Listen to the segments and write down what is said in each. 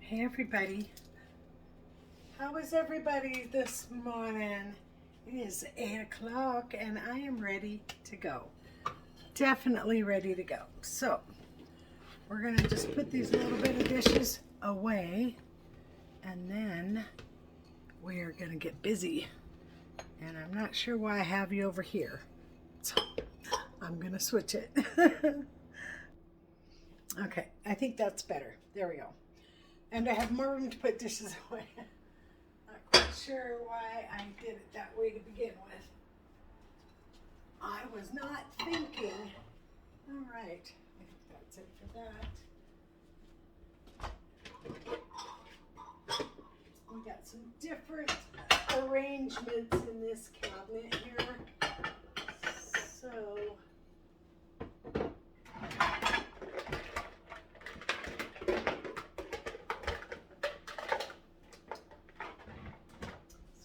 Hey everybody, how is everybody this morning? It is 8 o'clock and I am ready to go. Definitely ready to go. So we're going to just put these little bit of dishes away and then we are going to get busy. And I'm not sure why I have you over here. So I'm going to switch it. Okay, I think that's better. There we go. And I have more room to put dishes away. Not quite sure why I did it that way to begin with. I was not thinking. All right, I think that's it for that. We got some different arrangements in this cabinet here. So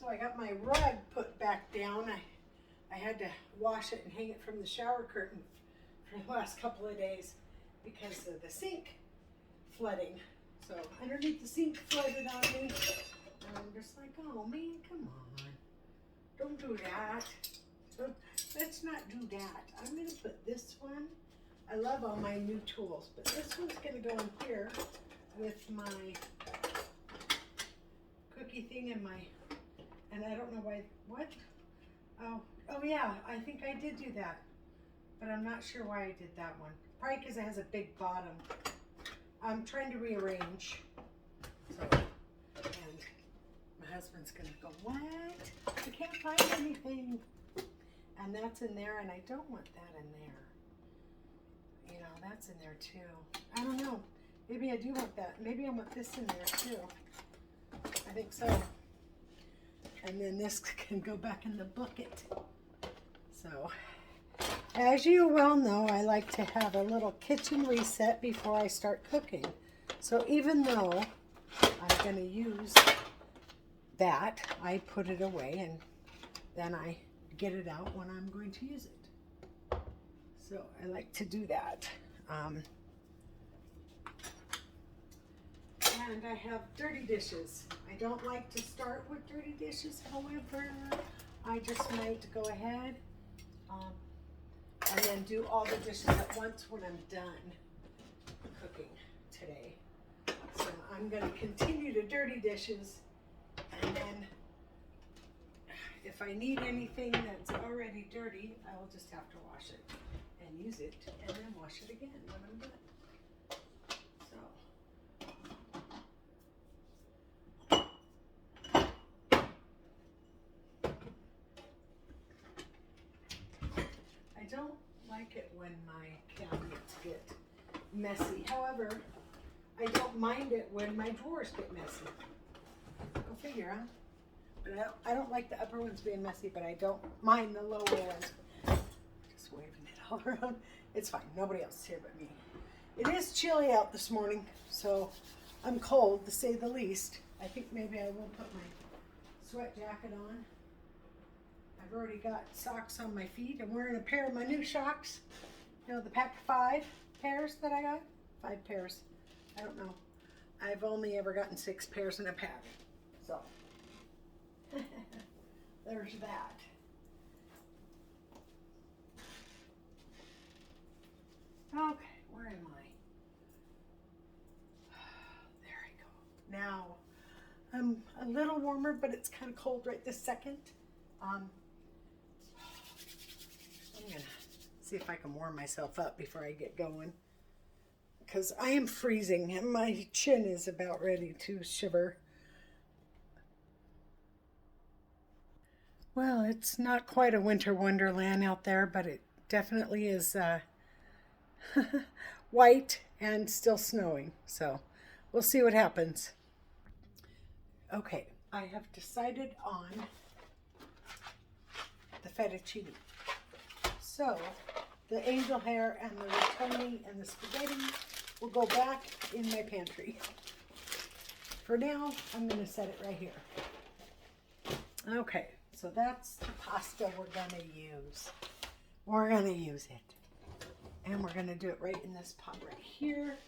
I got my rug put back down. I had to wash it and hang it from the shower curtain for the last couple of days because of the sink flooding. So underneath the sink flooded on me. And I'm just like, oh man, come on. Don't do that. Let's not do that. I'm going to put this one. I love all my new tools, but this one's going to go in here with my cookie thing and I don't know why, what? Oh yeah, I think I did do that, but I'm not sure why I did that one. Probably because it has a big bottom. I'm trying to rearrange. So, and my husband's gonna go, what? I can't find anything. And that's in there, and I don't want that in there. You know, that's in there too. I don't know. Maybe I do want that. Maybe I want this in there too. I think so. And then this can go back in the bucket. So, as you well know, I like to have a little kitchen reset before I start cooking. So even though I'm going to use that, I put it away and then I get it out when I'm going to use it. So I like to do that. And I have dirty dishes. I don't like to start with dirty dishes, however, I just might go ahead and then do all the dishes at once when I'm done cooking today. So I'm going to continue to dirty dishes, and then if I need anything that's already dirty, I will just have to wash it and use it and then wash it again when I'm done. I don't like it when my cabinets get messy. However, I don't mind it when my drawers get messy. Go figure, huh? But I don't like the upper ones being messy, but I don't mind the lower ones. Just waving it all around. It's fine. Nobody else is here but me. It is chilly out this morning, so I'm cold to say the least. I think maybe I will put my sweat jacket on. I've already got socks on my feet. I'm wearing a pair of my new socks. You know, the pack of 5 pairs that I got? 5 pairs. I don't know. I've only ever gotten 6 pairs in a pack. So, there's that. Okay, where am I? There I go. Now, I'm a little warmer, but it's kind of cold right this second. I'm gonna see if I can warm myself up before I get going, because I am freezing and my chin is about ready to shiver. Well, it's not quite a winter wonderland out there, but it definitely is white and still snowing. So we'll see what happens. Okay, I have decided on the fettuccine. So the angel hair and the rigatoni and the spaghetti will go back in my pantry. For now, I'm going to set it right here. Okay, so that's the pasta we're going to use. We're going to use it. And we're going to do it right in this pot right here.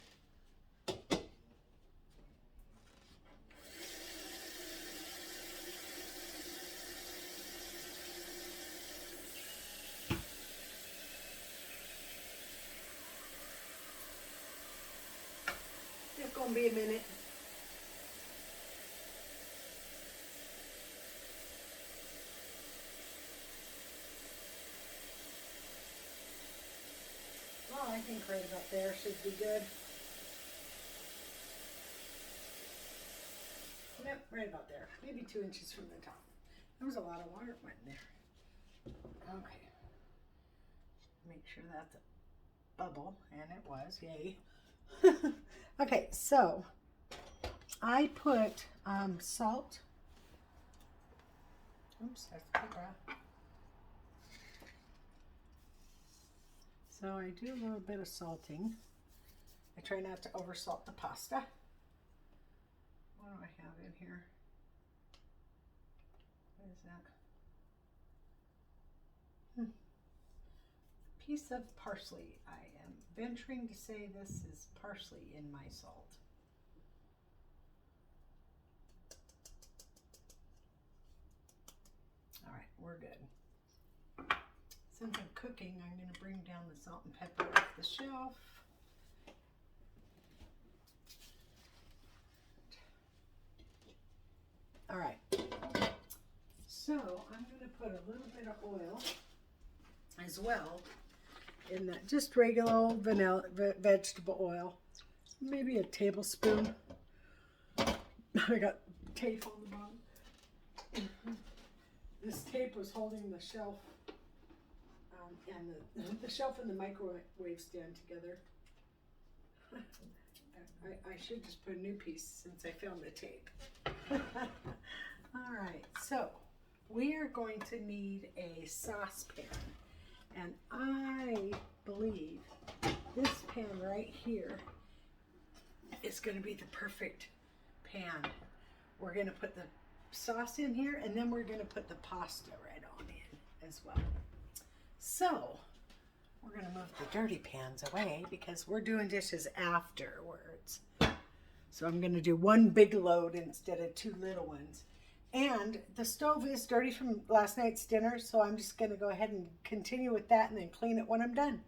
gonna be a minute. Well, I think right about there should be good. Yep, right about there. Maybe 2 inches from the top. There was a lot of water went in there. Okay. Make sure that's a bubble, and it was, yay. Okay, so I put salt. Oops, that's paper. So I do a little bit of salting. I try not to over salt the pasta. What do I have in here? What is that? Piece of parsley. I am venturing to say this is parsley in my salt. All right, we're good. Since I'm cooking, I'm going to bring down the salt and pepper off the shelf. All right, so I'm going to put a little bit of oil as well in that, just regular old vanilla vegetable oil, maybe a tablespoon. I got tape on the bottom. This tape was holding the shelf and the shelf and the microwave stand together. I should just put a new piece since I found the tape. All right, so we are going to need a saucepan, and I believe this pan right here is going to be the perfect pan. We're going to put the sauce in here, and then we're going to put the pasta right on in as well. So we're going to move the dirty pans away because we're doing dishes afterwards. So I'm going to do one big load instead of 2 little ones. And the stove is dirty from last night's dinner, so I'm just going to go ahead and continue with that and then clean it when I'm done.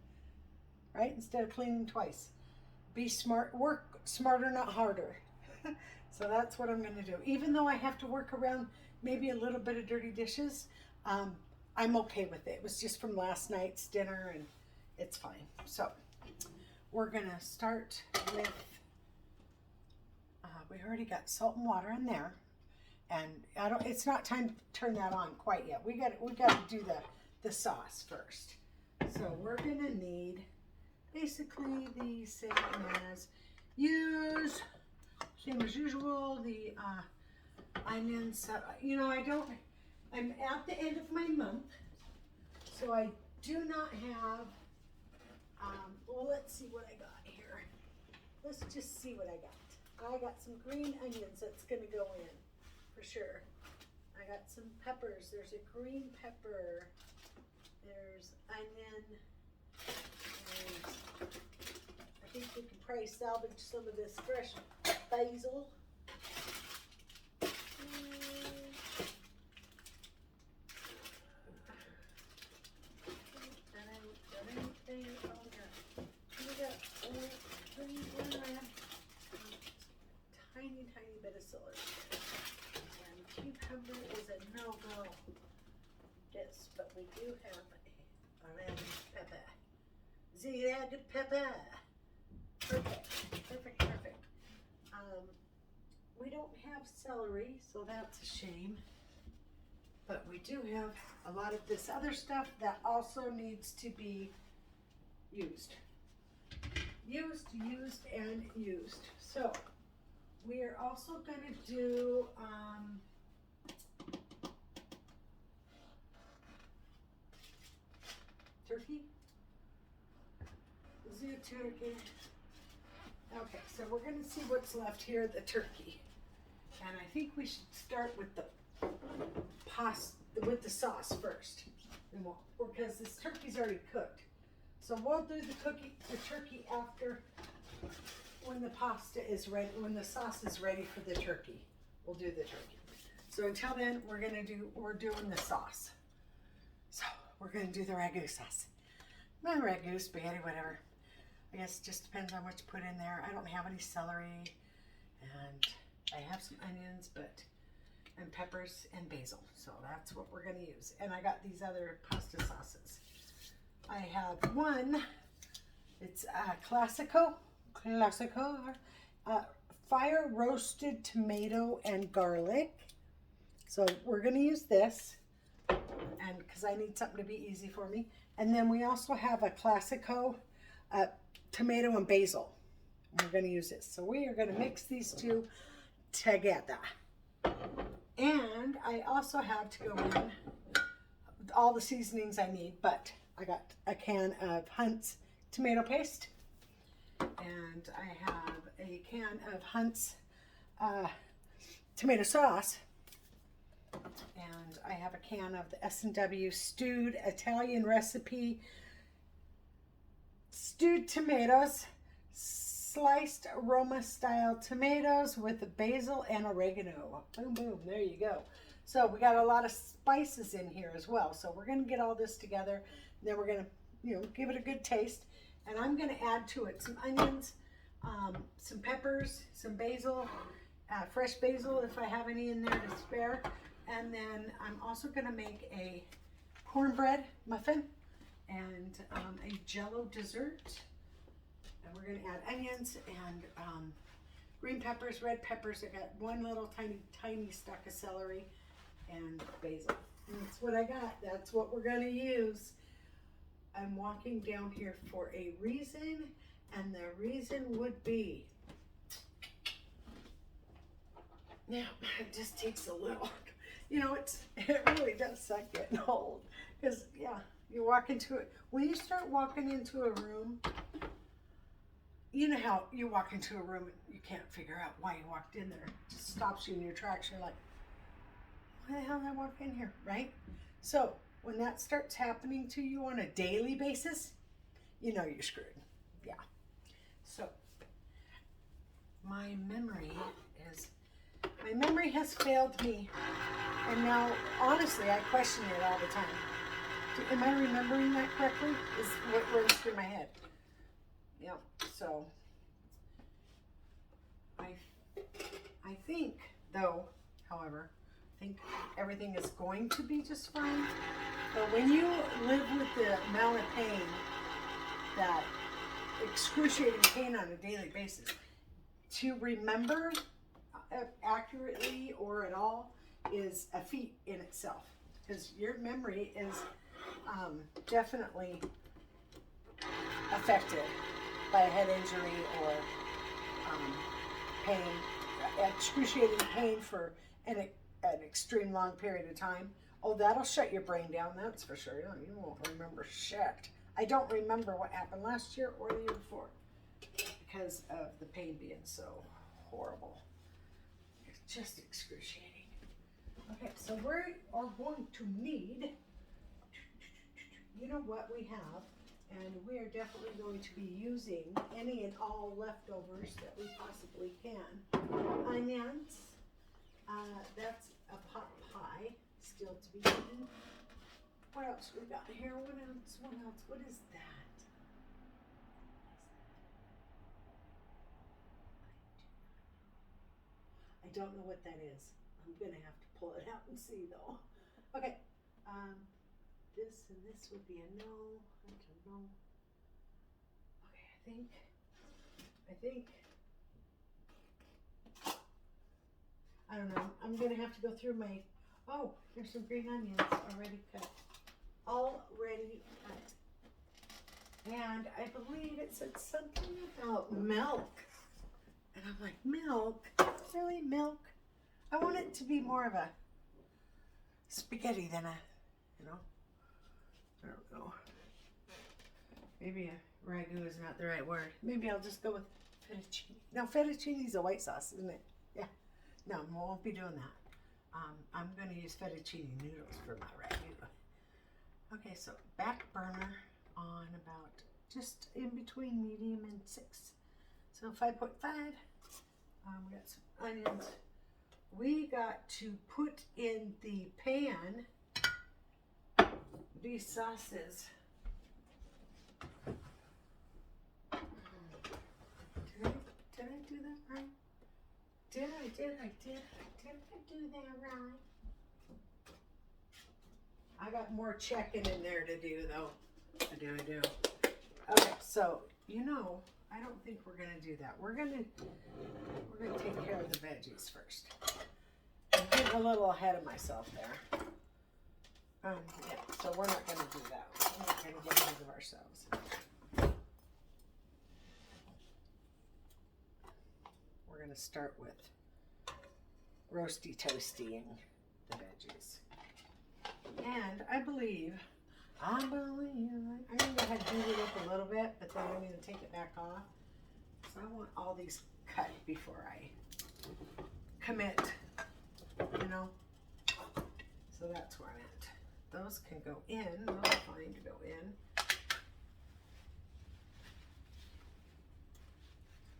Right? Instead of cleaning twice. Be smart. Work smarter, not harder. So that's what I'm going to do. Even though I have to work around maybe a little bit of dirty dishes, I'm okay with it. It was just from last night's dinner, and it's fine. So we're going to start with, we already got salt and water in there. And it's not time to turn that on quite yet. We got to do the sauce first. So we're going to need basically the same as usual, the onions. You know, I'm at the end of my month, so I do not have, well, let's see what I got here. Let's just see what I got. I got some green onions that's going to go in for sure. I got some peppers. There's a green pepper. There's onion. I think we can probably salvage some of this fresh basil. Tiny bit of celery. And cucumber is a no-go. Yes, but we do have a red pepper. The red pepper. Perfect. We don't have celery, so that's a shame. But we do have a lot of this other stuff that also needs to be used. Used. So we are also going to do turkey. Zoo turkey. Okay, so we're going to see what's left here, the turkey. And I think we should start with the sauce first. Because this turkey's already cooked. So we'll do the turkey after, when the pasta is ready, when the sauce is ready for the turkey. We'll do the turkey. So until then, we're doing the sauce. So we're going to do the ragu sauce. Ragu, spaghetti, whatever. I guess it just depends on what you put in there. I don't have any celery. And I have some onions, and peppers and basil. So that's what we're going to use. And I got these other pasta sauces. I have one, it's Classico, fire roasted tomato and garlic. So we're going to use this, and because I need something to be easy for me. And then we also have a Classico tomato and basil. We're going to use this. So we are going to mix these two together. And I also have to go in all the seasonings I need, but I got a can of Hunt's tomato paste, and I have a can of Hunt's tomato sauce, and I have a can of the S&W stewed Italian recipe stewed tomatoes, sliced Roma style tomatoes with basil and oregano. Boom, boom, there you go. So we got a lot of spices in here as well. So we're going to get all this together, and then we're going to, give it a good taste. And I'm going to add to it some onions, some peppers, some basil, fresh basil if I have any in there to spare. And then I'm also going to make a cornbread muffin and a jello dessert. And we're going to add onions and green peppers, red peppers. I got one little tiny stalk of celery and basil. And that's what I got. That's what we're going to use. I'm walking down here for a reason, and the reason would be, now it just takes a little, it really does suck getting old, because you walk into it, when you start walking into a room, you know how you walk into a room and you can't figure out why you walked in there. It just stops you in your tracks. You're like, why the hell did I walk in here, right? So when that starts happening to you on a daily basis, you know you're screwed. Yeah. So my memory has failed me. And now, honestly, I question it all the time. Am I remembering that correctly? Is what runs through my head. Yeah, so I think, though, however, I think everything is going to be just fine. But when you live with the amount of pain, that excruciating pain on a daily basis, to remember accurately or at all is a feat in itself. Because your memory is definitely affected by a head injury or pain, excruciating pain for an extreme long period of time. Oh, that'll shut your brain down, that's for sure. You won't remember shit. I don't remember what happened last year or the year before because of the pain being so horrible. It's just excruciating. Okay, so we are going to need, you know what we have, and we are definitely going to be using any and all leftovers that we possibly can. Onions, that's a pot pie, still to be eaten. What else we got here? What else? What is that? I don't know what that is. I'm gonna have to pull it out and see though. Okay, this and this would be a no. I don't know. Okay, I think. I don't know. I'm gonna have to go through my. Oh, there's some green onions already cut. And I believe it said something about milk. And I'm like, milk? Really, milk? I want it to be more of a spaghetti than a, I don't know. Maybe a ragu is not the right word. Maybe I'll just go with fettuccine. No, fettuccine is a white sauce, isn't it? Yeah. No, I won't be doing that. I'm going to use fettuccine noodles for my ragu. Okay, so back burner on about just in between medium and 6. So 5.5. We got some onions. We got to put in the pan these sauces. Did I do that right? Did I do that right? I got more checking in there to do though. I do. Okay, so I don't think we're gonna do that. We're gonna take care of the veggies first. I'm getting a little ahead of myself there. Yeah, so we're not gonna do that. We're not gonna get ahead of ourselves. We're gonna start with roasty toastying the veggies. And I believe I'm gonna go ahead and heat it up a little bit, but then I'm gonna take it back off. So I want all these cut before I commit, So that's where I'm at. Those can go in, those are fine to go in.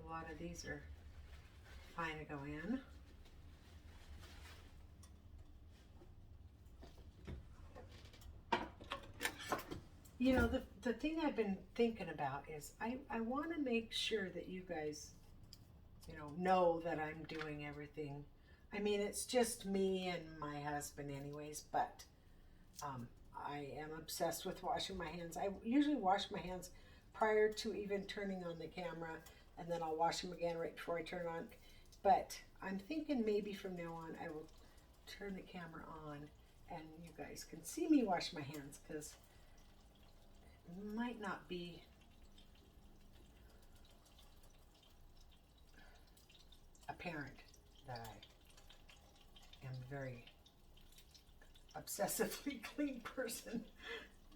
A lot of these are fine to go in. The thing I've been thinking about is I want to make sure that you guys, know that I'm doing everything. I mean, it's just me and my husband anyways, but I am obsessed with washing my hands. I usually wash my hands prior to even turning on the camera, and then I'll wash them again right before I turn on. But I'm thinking maybe from now on I will turn the camera on and you guys can see me wash my hands, because it might not be apparent that I am a very obsessively clean person.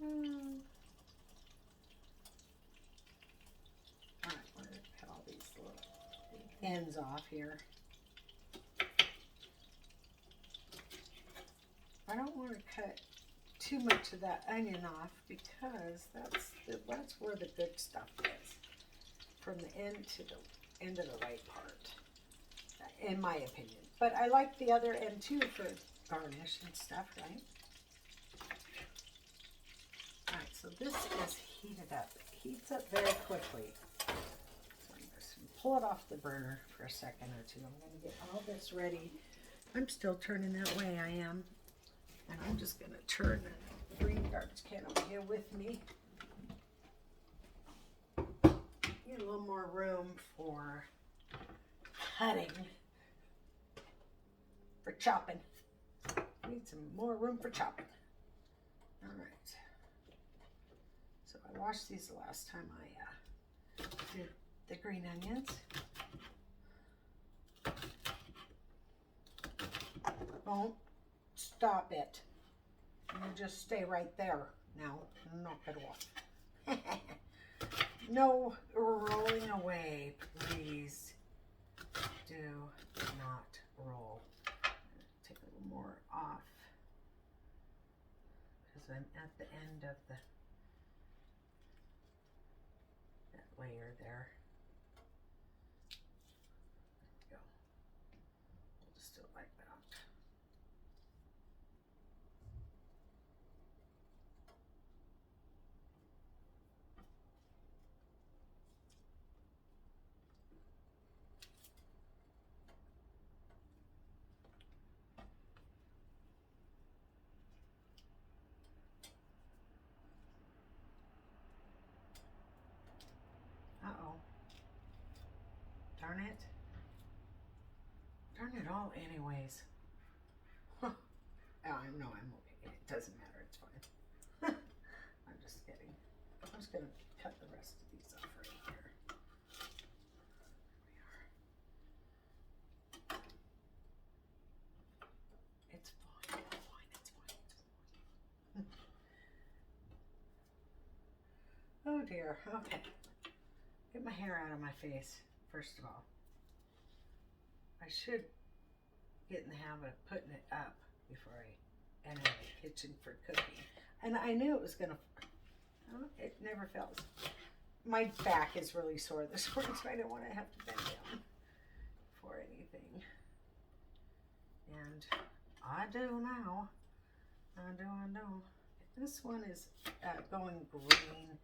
Alright, we're going to cut all these little ends off here. I don't want to cut too much of that onion off, because that's where the good stuff is, from the end to the end of the right part, in my opinion. But I like the other end too for garnish and stuff, right? Alright, so this is heated up. It heats up very quickly. So I'm just going to pull it off the burner for a second or two. I'm going to get all this ready. I'm still turning that way, I am. And I'm just going to turn the green garbage can over here with me. Get a little more room for cutting, for chopping. Need some more room for chopping. All right. So I washed these the last time I did the green onions. Don't stop it. You just stay right there now. Knock it off. No rolling away, please. Do not roll. Take a little more off, because I'm at the end of that layer there. There we go. We'll just do it like that. Uh-oh. Darn it. Darn it all anyways. Huh. Oh, I'm okay. It doesn't matter. It's fine. I'm just kidding. I'm just going to cut the rest of these off right here. There we are. It's fine. It's fine. Oh dear. Okay. Get my hair out of my face, first of all. I should get in the habit of putting it up before I enter the kitchen for cooking. And I knew it was going to, it never fails. My back is really sore this morning, so I don't want to have to bend down for anything. And I do now. I do. This one is going green.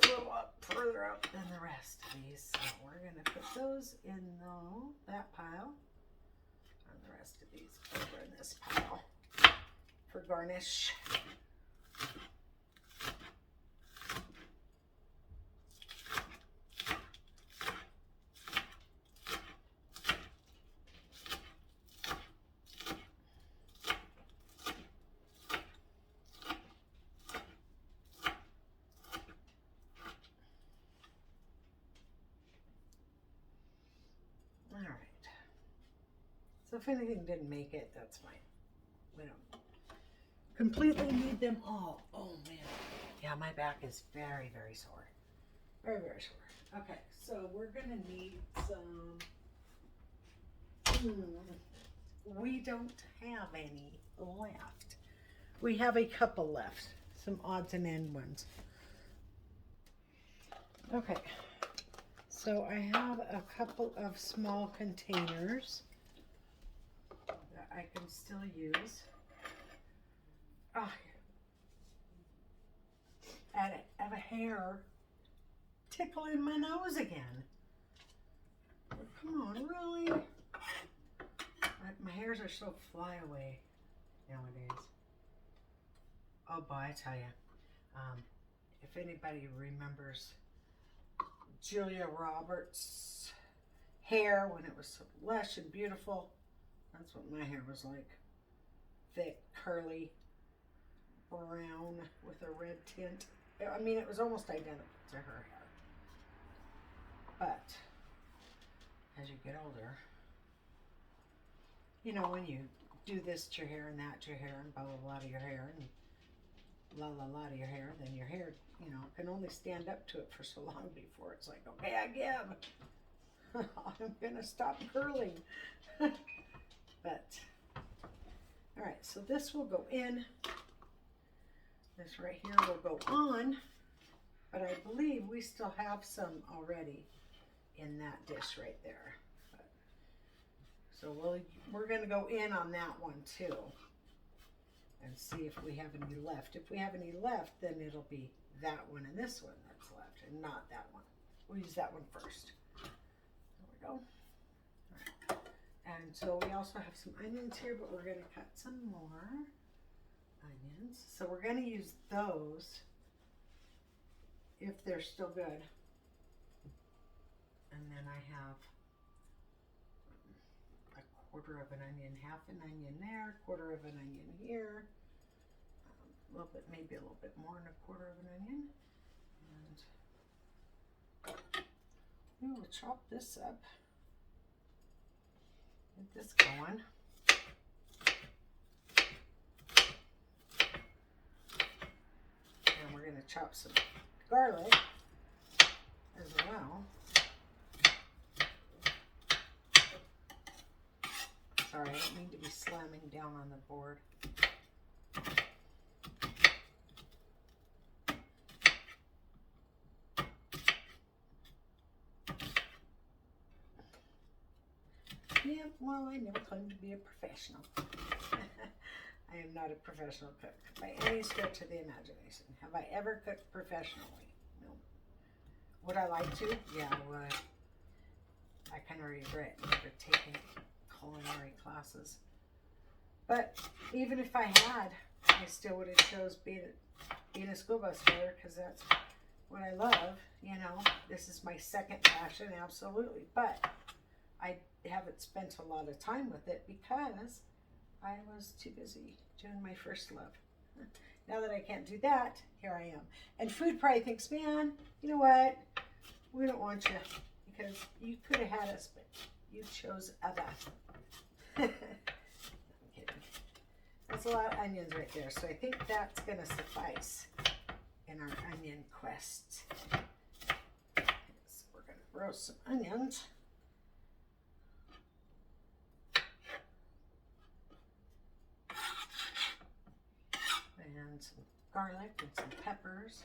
a little up further up than the rest of these. So we're going to put those in that pile. And the rest of these over in this pile for garnish. So if anything didn't make it, that's fine. We don't completely need them all. Oh man. Yeah, my back is very, very sore. Very, very sore. Okay, so we're gonna need some, we don't have any left. We have a couple left, some odds and end ones. Okay, so I have a couple of small containers that I can still use. Oh, I have a hair tickling my nose again. Come on, really? My hairs are so flyaway nowadays. Oh boy, I tell you. If anybody remembers Julia Roberts' hair when it was so lush and beautiful, that's what my hair was like. Thick, curly, brown with a red tint. I mean, it was almost identical to her hair. But as you get older, you know, when you do this to your hair and that to your hair and blah blah blah to your hair and la la la to your hair, then your hair, you know, can only stand up to it for so long before it's like, okay, I give. I'm gonna stop curling. But all right, so this will go in. This right here will go on, but I believe we still have some already in that dish right there. But, so we're going to go in on that one too and see if we have any left. If we have any left, then it'll be that one and this one that's left and not that one. We'll use that one first. There we go. All right. And so we also have some onions here, but we're going to cut some more onions. So we're going to use those if they're still good. And then I have a quarter of an onion, half an onion there, quarter of an onion here, a little bit, maybe a little bit more than a quarter of an onion. And we will chop this up. Get this going. And we're going to chop some garlic as well. Sorry, I don't mean to be slamming down on the board. Yeah, well, I never claimed to be a professional. I am not a professional cook by any stretch of the imagination. Have I ever cooked professionally? No. Would I like to? Yeah, I would. I kind of regret never taking culinary classes. But even if I had, I still would have chose being a school bus driver because that's what I love. You know, this is my second passion, absolutely. But I haven't spent a lot of time with it because I was too busy doing my first love. Now that I can't do that, here I am. And food probably thinks, man, you know what? We don't want you because you could have had us, but you chose other. I'm kidding. That's a lot of onions right there. So I think that's going to suffice in our onion quest. So we're going to roast some onions. And some garlic and some peppers.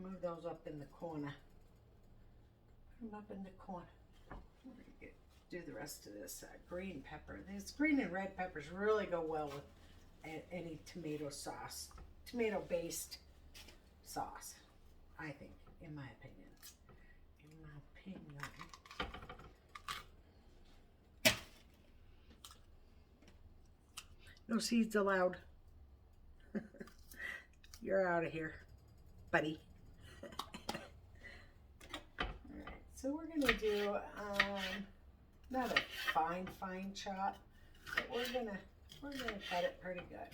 move those up in the corner. Put them up in the corner. We're going to do the rest of this green pepper. These green and red peppers really go well with any tomato sauce, tomato-based sauce, I think, in my opinion. No seeds allowed. You're out of here, buddy. Alright, so we're going to do not a fine chop, but we're gonna cut it pretty good.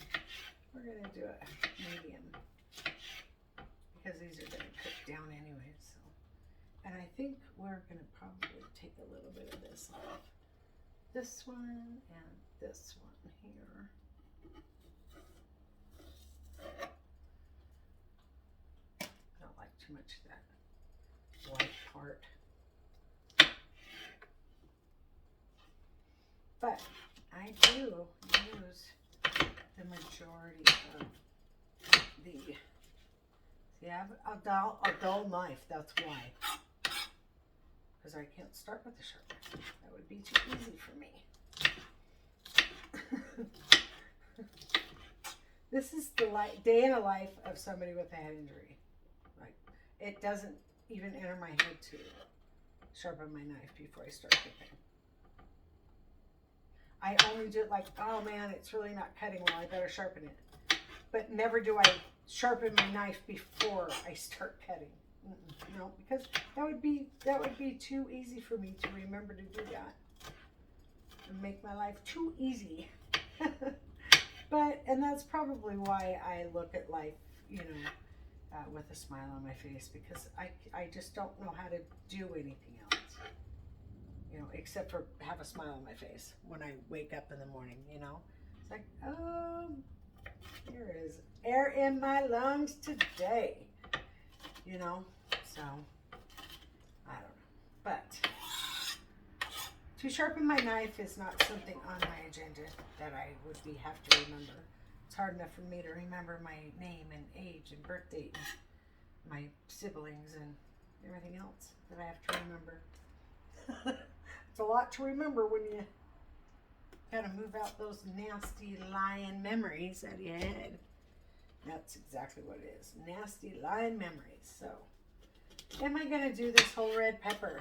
We're gonna do it medium because these are gonna cook down anyway. So, and I think we're gonna probably take a little bit of this off. This one and this one here. I don't like too much of that white part. But I do use the majority of the, see, I have a dull knife, that's why. Because I can't start with the sharpener. That would be too easy for me. This is the day in the life of somebody with a head injury. Like, it doesn't even enter my head to sharpen my knife before I start cooking. I only do it like, oh man, it's really not cutting well, I better sharpen it. But never do I sharpen my knife before I start cutting. No, because that would be too easy for me to remember to do that. And make my life too easy. And that's probably why I look at life, you know, with a smile on my face, because I just don't know how to do anything else. You know, except for have a smile on my face when I wake up in the morning, you know. It's like, oh, there is air in my lungs today, you know. So, I don't know. But to sharpen my knife is not something on my agenda that I would have to remember. It's hard enough for me to remember my name and age and birth date and my siblings and everything else that I have to remember. It's a lot to remember when you gotta move out those nasty lying memories out of your head. That's exactly what it is. Nasty lying memories. So, am I gonna do this whole red pepper?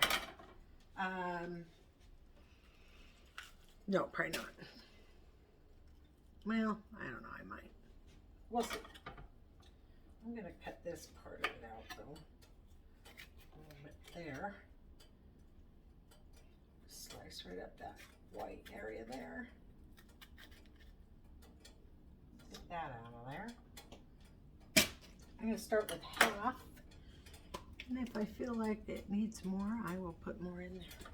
No, probably not. Well, I don't know, I might. We'll see. I'm gonna cut this part of it out though. A little bit there. Slice right up that white area there. Get that out of there. I'm gonna start with half. And if I feel like it needs more, I will put more in there.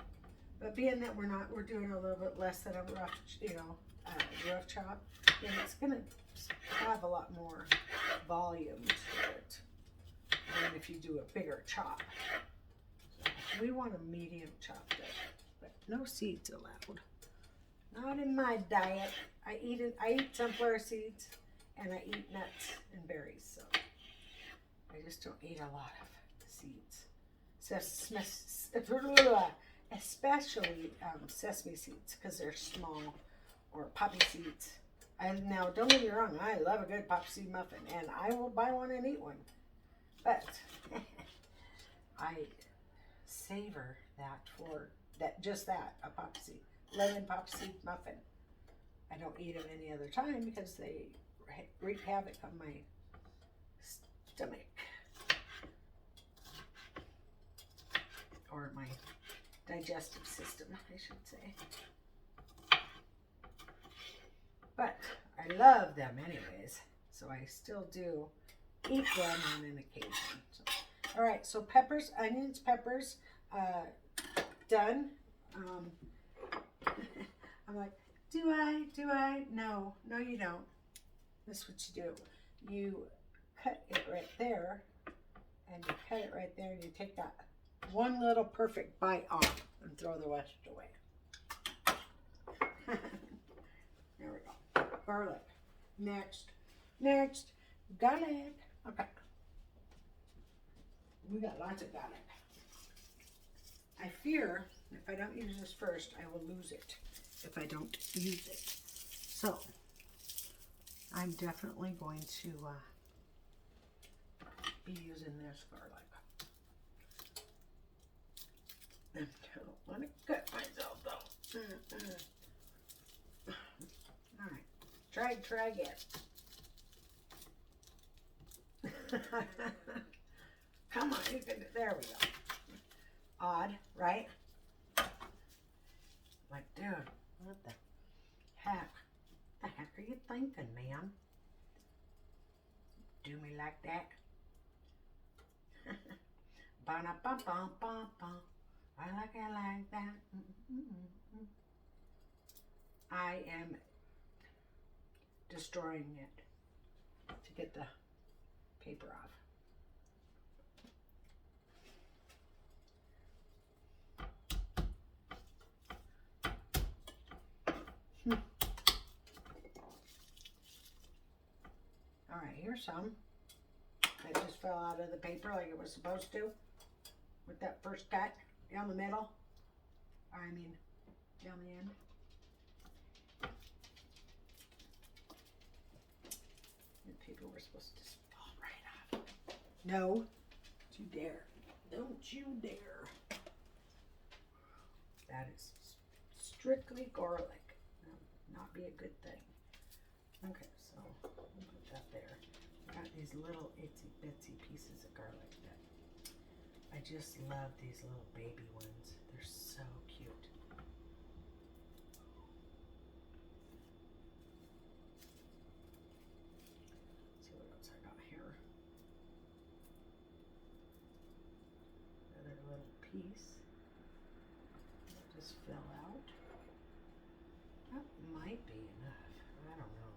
But being that we're doing a little bit less than a rough, rough chop, then it's gonna have a lot more volume to it than if you do a bigger chop. So we want a medium chop though, but no seeds allowed. Not in my diet. I eat sunflower seeds and I eat nuts and berries, so I just don't eat a lot of seeds. Especially sesame seeds, because they're small, or poppy seeds. And now, don't get me wrong, I love a good poppy seed muffin, and I will buy one and eat one. But I savor that for just that, a poppy seed, lemon poppy seed muffin. I don't eat them any other time because they wreak havoc on my stomach. Or my digestive system, I should say. But I love them anyways, so I still do eat them on an occasion. So, all right, so peppers, onions, peppers, done. I'm like, do I? No, you don't. This is what you do. You cut it right there, and you cut it right there, and you take that one little perfect bite off and throw the rest away. There we go. Garlic. Next. Garlic. Okay. We got lots of garlic. I fear if I don't use this first, I will lose it if I don't use it. So, I'm definitely going to be using this garlic. I don't want to cut myself though. Alright, try again. Come on, you can, there we go. Odd, right? Like, dude, what the heck? The heck are you thinking, man? Do me like that? Ba-da-ba-ba-ba-ba. I like it like that. I am destroying it to get the paper off. Alright, here's some. It just fell out of the paper like it was supposed to with that first cut down the middle. Or I mean, down the end. The paper was supposed to just fall right off. No, don't you dare. Don't you dare. That is strictly garlic. That would not be a good thing. Okay, so we'll put that there. I got these little itsy bitsy pieces of garlic that I just love, these little baby ones. They're so cute. Let's see what else I got here. Another little piece that just fell out. That might be enough. I don't know.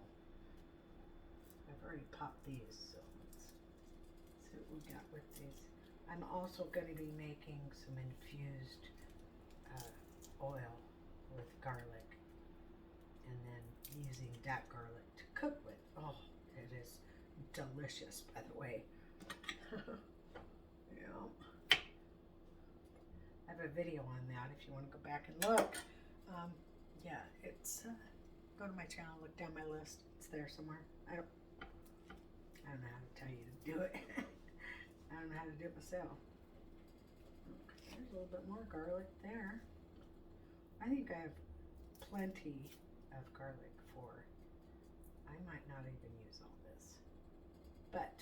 I've already popped these, so let's see what we got with these. I'm also going to be making some infused oil with garlic, and then using that garlic to cook with. Oh, it is delicious, by the way. Yeah. I have a video on that if you want to go back and look. Yeah, it's go to my channel, look down my list. It's there somewhere. I don't know how to tell you to do it. I don't know how to do it myself. Okay, there's a little bit more garlic there. I think I have plenty of garlic for, I might not even use all this, but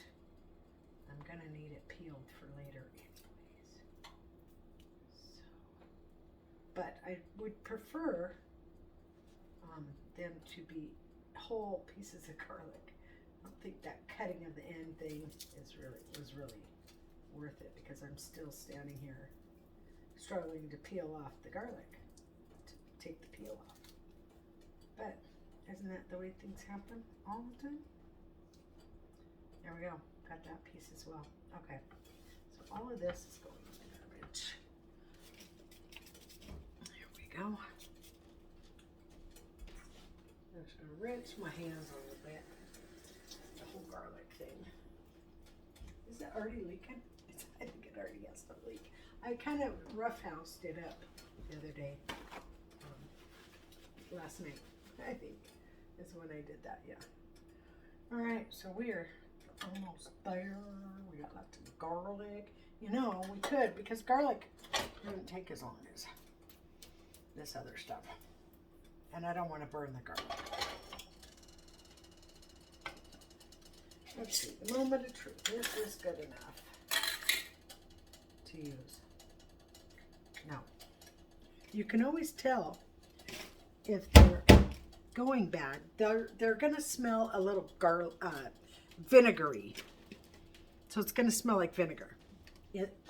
I'm gonna need it peeled for later anyways. So, but I would prefer them to be whole pieces of garlic. I don't think that cutting of the end thing was really worth it, because I'm still standing here struggling to peel off the garlic, to take the peel off. But isn't that the way things happen all the time? There we go. Got that piece as well. Okay. So all of this is going in the garbage. There we go. I'm just going to rinse my hands a little bit. The whole garlic thing. Is it already leaking? I think it already has to leak. I kind of roughhoused it up the other day. Last night, I think, is when I did that, yeah. Alright, so we're almost there. We got lots of garlic. You know, we could, because garlic doesn't take as long as this other stuff. And I don't want to burn the garlic. Let's see, the moment of truth. Is this good enough to use? No. You can always tell if they're going bad. They're going to smell a little vinegary. So it's going to smell like vinegar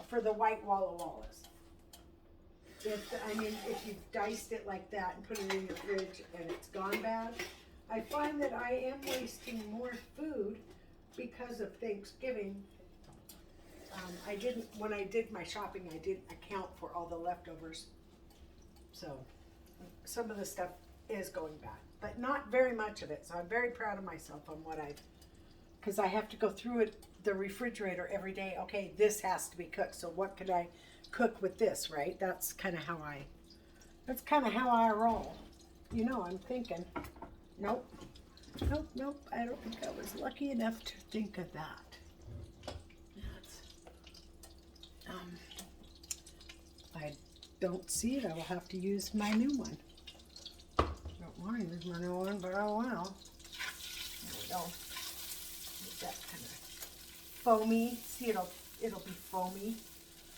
for the white Walla Wallas. If you've diced it like that and put it in your fridge and it's gone bad, I find that I am wasting more food because of Thanksgiving. When I did my shopping, I didn't account for all the leftovers. So some of the stuff is going bad, but not very much of it. So I'm very proud of myself on what because I have to go through it the refrigerator every day. Okay, this has to be cooked. So what could I cook with this, right? That's kind of how I roll. You know, I'm thinking, nope, nope, nope. I don't think I was lucky enough to think of that. I don't see it. I will have to use my new one. Don't want to use my new one, but I will. There we go. Get that kind of foamy. See, it'll be foamy.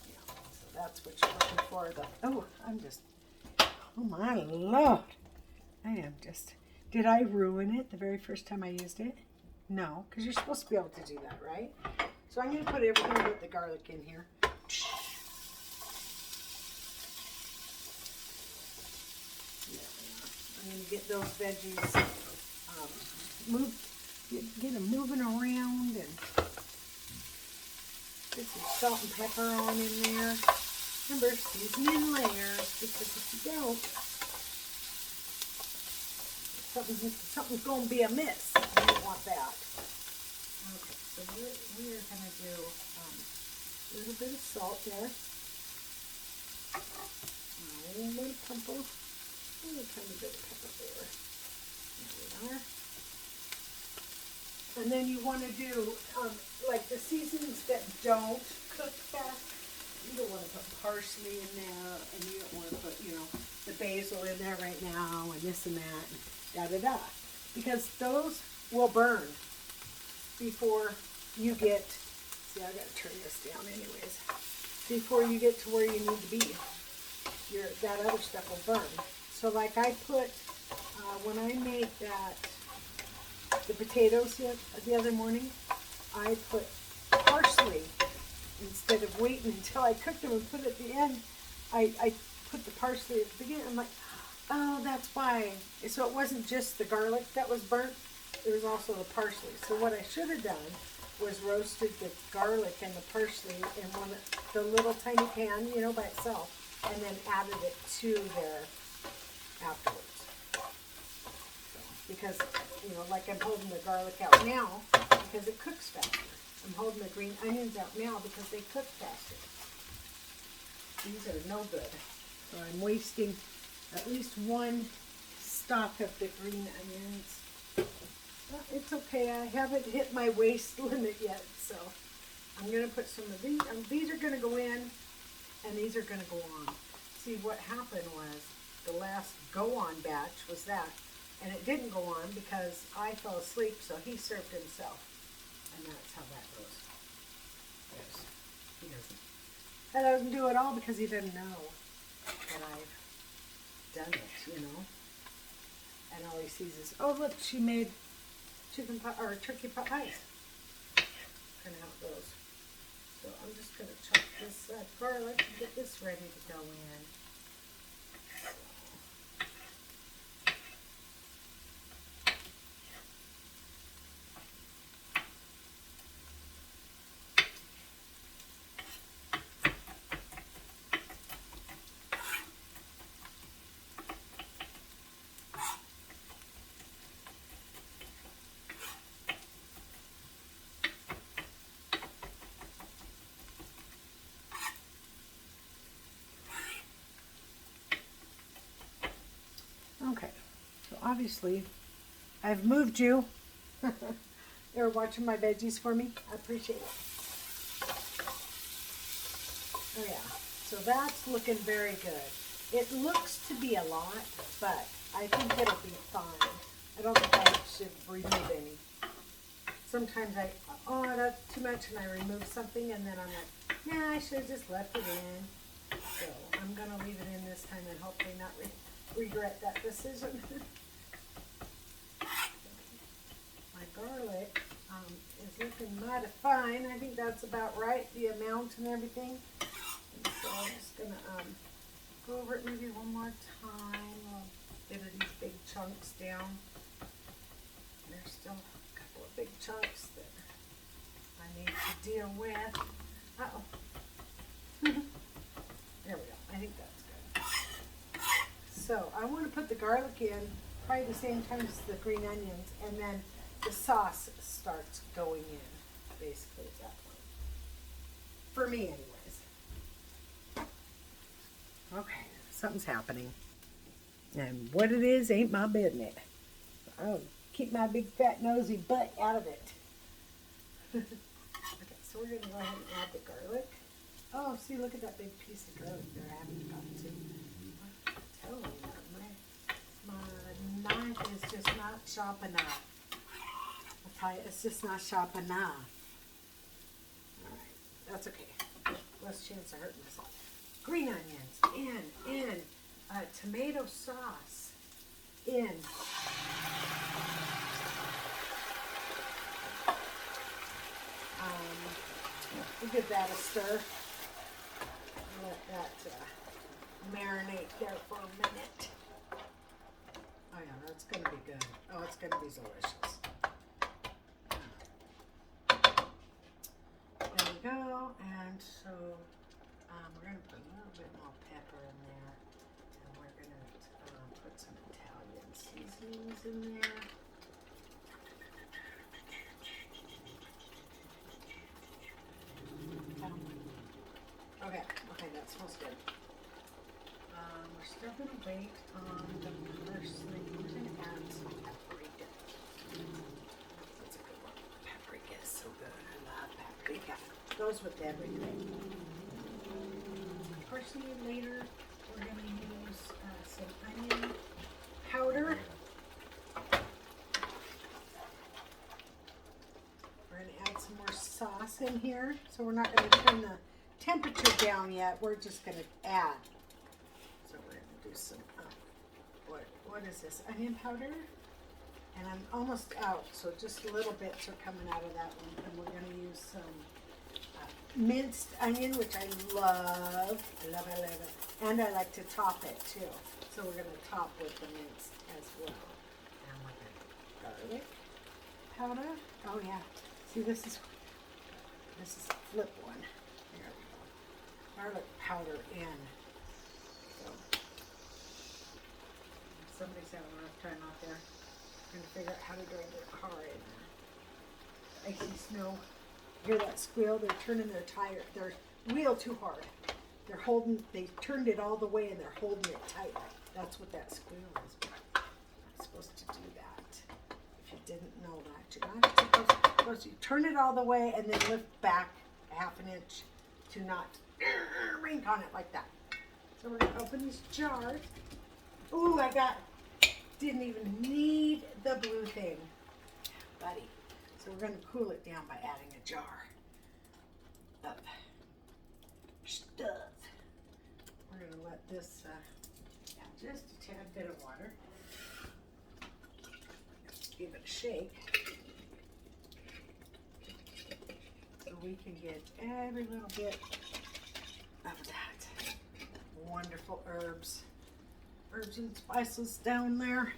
Yeah, so that's what you're looking for. Oh my Lord. I am just, did I ruin it the very first time I used it? No, because you're supposed to be able to do that, right? So I'm going to put everything but the garlic in here. I'm going to get those veggies get them moving around and get some salt and pepper on in there. Remember, season in layers, because if you don't, something's going to be amiss. You don't want that. Okay, so we're going to do a little bit of salt there. A little bit of pepper. A little tiny bit of pepper there. There we are. And then you want to do, like the seasonings that don't cook fast. You don't want to put parsley in there, and you don't want to put, the basil in there right now, and this and that, and da-da-da. Because those will burn before you get, see, I got to turn this down anyways, before you get to where you need to be. That other stuff will burn. So like I put, when I made the potatoes the other morning, I put parsley instead of waiting until I cooked them and put it at the end. I put the parsley at the beginning. I'm like, oh, that's why. So it wasn't just the garlic that was burnt. It was also the parsley. So what I should have done was roasted the garlic and the parsley in the little tiny pan, by itself, and then added it to there afterwards. Because, like I'm holding the garlic out now because it cooks faster. I'm holding the green onions out now because they cook faster. These are no good. So I'm wasting at least one stalk of the green onions. Well, it's okay. I haven't hit my waist limit yet, so I'm going to put some of these. These are going to go in, and these are going to go on. See, what happened was the last go-on batch was that, and it didn't go on because I fell asleep, so he served himself, and that's how that goes. Yes, he doesn't. That doesn't do it all because he doesn't know that I've done it, And all he sees is, oh look, she made chicken pot or turkey pot pies. Kind of how it goes. So I'm just going to chop this garlic and get this ready to go in. Okay, so obviously I've moved you. You're watching my veggies for me. I appreciate it. Oh yeah, so that's looking very good. It looks to be a lot, but I think it'll be fine. I don't think I should remove any. Sometimes that's too much and I remove something and then I'm like, nah, I should have just left it in. So I'm going to leave it in this time and hopefully not regret that decision. My garlic is looking mighty fine. I think that's about right, the amount and everything. And so I'm just going to go over it maybe one more time. I'll get these big chunks down. There's still a couple of big chunks that I need to deal with. Uh-oh. There we go. I think that's good. So I want to put the garlic in probably the same time as the green onions, and then the sauce starts going in. basically at that point. For me, anyways. Okay, something's happening. And what it is ain't my business. I'll keep my big fat nosy butt out of it. Okay, so we're going to go ahead and add the garlic. Oh, see, look at that big piece of garlic there. I haven't gotten to. I'm telling you, my knife is just not sharp enough. I'll tell you, it's just not sharp enough. Alright, that's okay. Less chance of hurting myself. Green onions in. Tomato sauce in. We'll give that a stir. Let that marinate there for a minute. Oh yeah, that's going to be good. Oh, it's going to be delicious. There we go. And so we're going to put a little bit more pepper in there. And we're going to put some Italian seasonings in there. Okay, that smells good. We're still going to wait on the parsley. We're going to add some paprika. That's a good one. Paprika is so good. I love paprika. Goes with everything. Parsley later, we're going to use some onion powder. We're going to add some more sauce in here. So we're not going to turn the temperature down yet. We're just going to add. So we're going to do some, what is this? Onion powder? And I'm almost out, so just little bits are coming out of that one. And we're going to use some minced onion, which I love. I love it. And I like to top it too. So we're going to top with the minced as well. And we're going to garlic powder. Oh yeah. See, this is a flip one. There we go. Garlic powder in. So somebody's having a rough time out there trying to figure out how to drive their car in icy snow. Hear that squeal? They're turning their wheel too hard. They turned it all the way and they're holding it tight. That's what that squeal is. I'm supposed to do that. If you didn't know that, you're not supposed to turn it all the way and then lift back a half an inch to not rink on it like that. So we're going to open these jars. Ooh, didn't even need the blue thing, buddy. So we're going to cool it down by adding a jar of stuff. We're going to let this add just a tad bit of water. Give it a shake so we can get every little bit of that wonderful herbs and spices down there.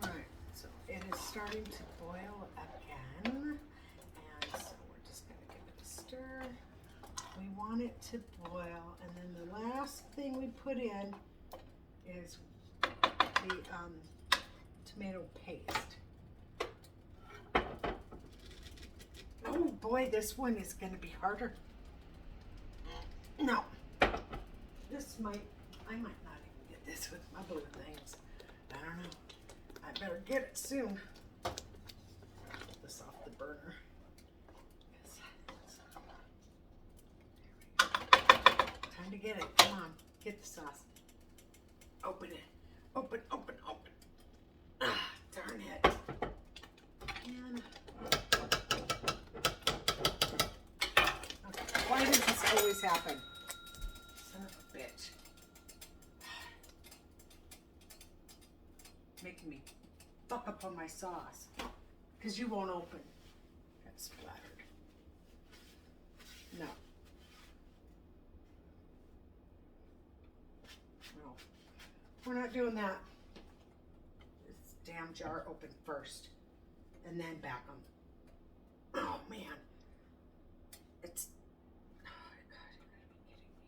Alright, so it is starting to boil again, and so we're just going to give it a stir. We want it to boil, and then the last thing we put in is the tomato paste. Oh boy, this one is going to be harder. No. I might not even get this with my blue things. I don't know. I better get it soon. Get this off the burner. There we go. Time to get it. Come on. Get the sauce. Open it. Open. Ah, darn it. And okay. Why does this always happen? Son of a bitch. Making me fuck up on my sauce. Because you won't open. Got splattered. No. No. We're not doing that. This damn jar open first. And then back them. Oh man. It's... Oh my God, you gotta be kidding me.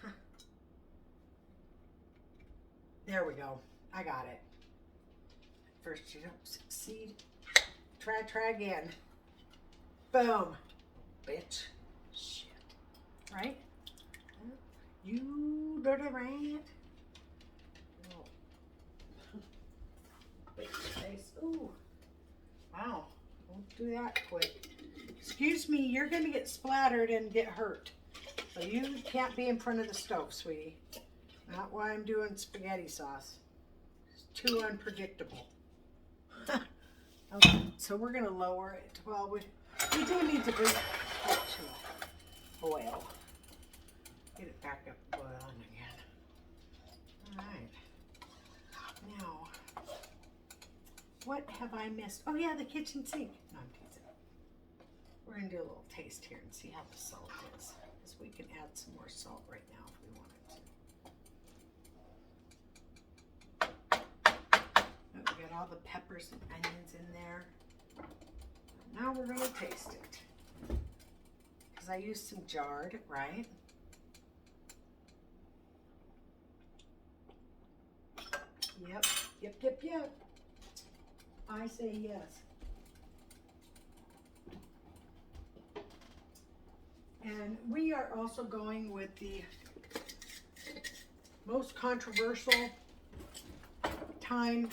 Huh. There we go. I got it. First you don't succeed. Try again. Boom. Bitch. Shit. Right? You dirty rat. Oh. Bitch face. Ooh. Wow. Don't do that quick. Excuse me, you're going to get splattered and get hurt. So you can't be in front of the stove, sweetie. Not while I'm doing spaghetti sauce. It's too unpredictable. Okay, so we're going to lower it. Well, we do need to bring it up to boil. Get it back up boiling again. All right. Now, what have I missed? Oh, yeah, the kitchen sink. No, I'm teasing. We're going to do a little taste here and see how the salt is. Because we can add some more salt right now if we wanted to. Oh, we got all the peppers and onions in there. Now we're going to taste it. Because I used some jarred, right? Yep. I say yes. And we are also going with the most controversial time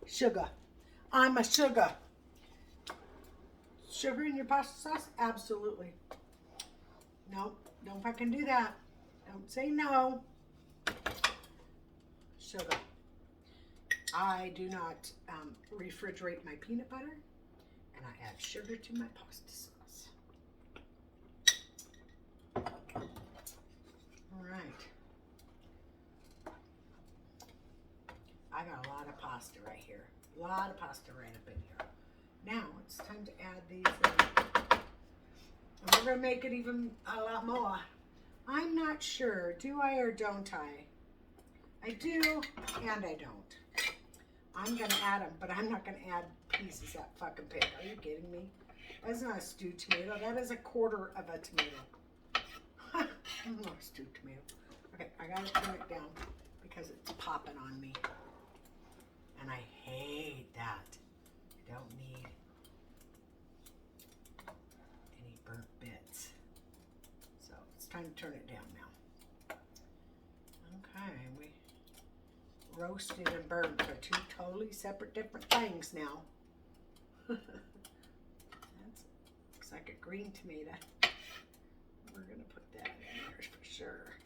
sugar. I'm a sugar. Sugar in your pasta sauce? Absolutely. Nope, don't fucking do that. Don't say no. Sugar. I do not refrigerate my peanut butter, and I add sugar to my pasta sauce. All right. I got a lot of pasta right here. A lot of pasta right up in here. Now it's time to add these in. And we're going to make it even a lot more. I'm not sure. Do I or don't I? I do and I don't. I'm going to add them, but I'm not going to add pieces of that fucking pig. Are you kidding me? That's not a stewed tomato. That is a quarter of a tomato. Not a stewed tomato. Okay, I got to turn it down because it's popping on me. And I hate that. I don't need any burnt bits. So it's time to turn it down now. Okay, we roasted and burnt are two totally separate different things now. That looks like a green tomato. We're going to put that in there for sure.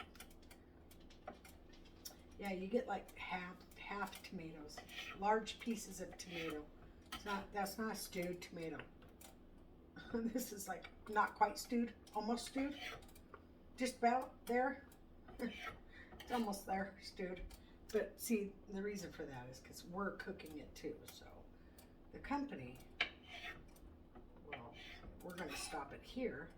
Yeah, you get like half tomatoes, large pieces of tomato. That's not a stewed tomato. This is like not quite stewed, almost stewed. Just about there. It's almost there, stewed. But see, the reason for that is because we're cooking it too. So the company, well, we're going to stop it here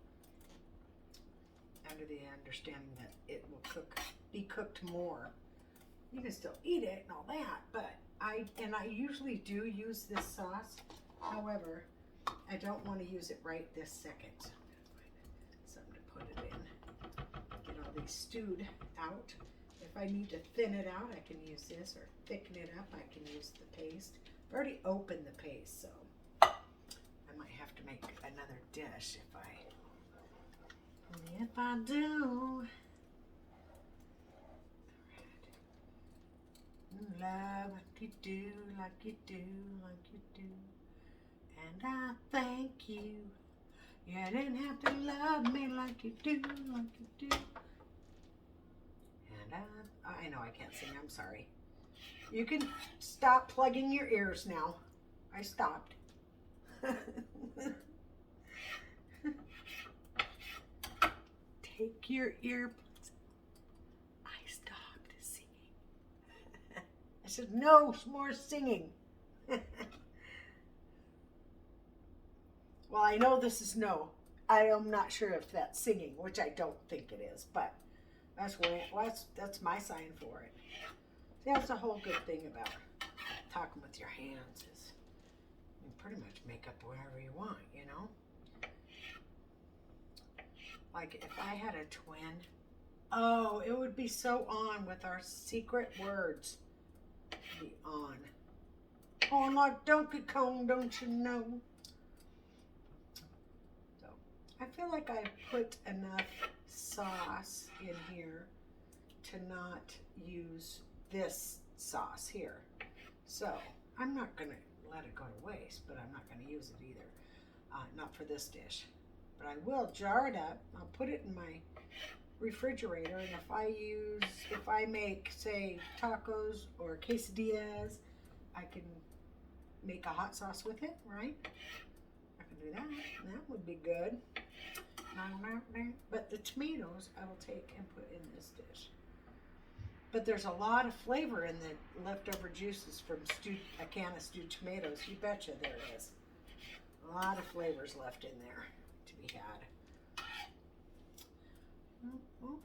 under the understanding that it will be cooked more. You can still eat it and all that, but I usually do use this sauce. However, I don't want to use it right this second. Something to put it in. Get all these stewed out. If I need to thin it out, I can use this, or thicken it up, I can use the paste. I've already opened the paste, so I might have to make another dish if I do. Love like you do, like you do, like you do. And I thank you. You didn't have to love me like you do, like you do. And I know I can't sing, I'm sorry. You can stop plugging your ears now. I stopped. Take your earbuds. I stopped singing. I said, no more singing. Well, I know this is no. I am not sure if that's singing, which I don't think it is, but that's my sign for it. See, that's the whole good thing about talking with your hands is you pretty much make up whatever you want, you know? Like if I had a twin, Oh, it would be so on with our secret words. Be on. On like Donkey Kong, don't you know? So, I feel like I put enough sauce in here to not use this sauce here. So, I'm not going to let it go to waste, but I'm not going to use it either. Not for this dish. But I will jar it up. I'll put it in my refrigerator, and if I make, say, tacos or quesadillas, I can make a hot sauce with it, right? I can do that. That would be good. But the tomatoes I will take and put in this dish. But there's a lot of flavor in the leftover juices from a can of stewed tomatoes. You betcha there is. A lot of flavors left in there to be had. Oh,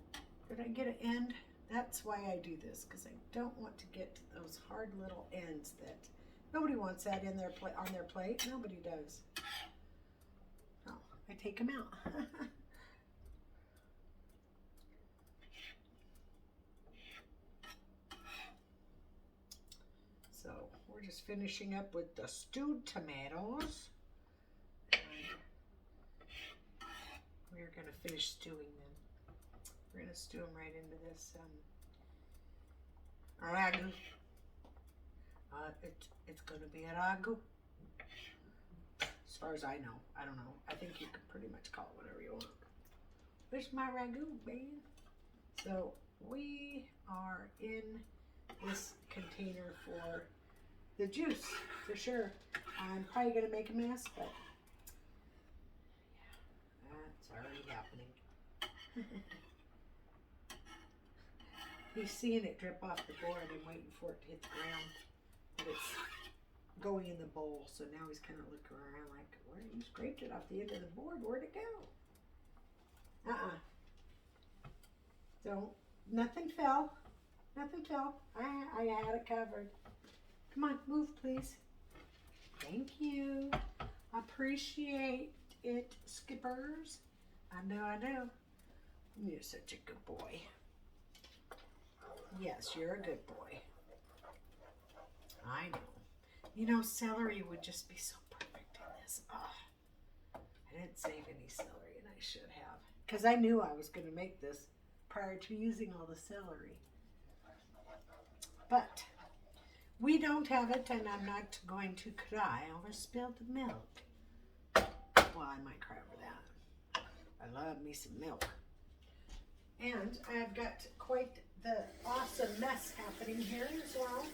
did I get an end? That's why I do this, because I don't want to get those hard little ends that nobody wants that in their on their plate. Nobody does. Oh, I take them out. So we're just finishing up with the stewed tomatoes. And we're going to finish stewing them. We're going to stew them right into this ragu. It's going to be a ragu. As far as I know. I don't know. I think you can pretty much call it whatever you want. Where's my ragu, man? So we are in this container for the juice, for sure. I'm probably going to make a mess, but yeah, that's already happening. He's seeing it drip off the board and waiting for it to hit the ground. But it's going in the bowl, so now he's kind of looking around like, where you scraped it off the end of the board? Where'd it go? So, nothing fell. Nothing fell. I had it covered. Come on, move, please. Thank you. Appreciate it, Skippers. I know, I know. You're such a good boy. Yes, you're a good boy. I know. You know, celery would just be so perfect in this. Oh, I didn't save any celery, and I should have. Because I knew I was going to make this prior to using all the celery. But we don't have it, and I'm not going to cry over spilled milk. Well, I might cry over that. I love me some milk. And I've got quite the awesome mess happening here as well.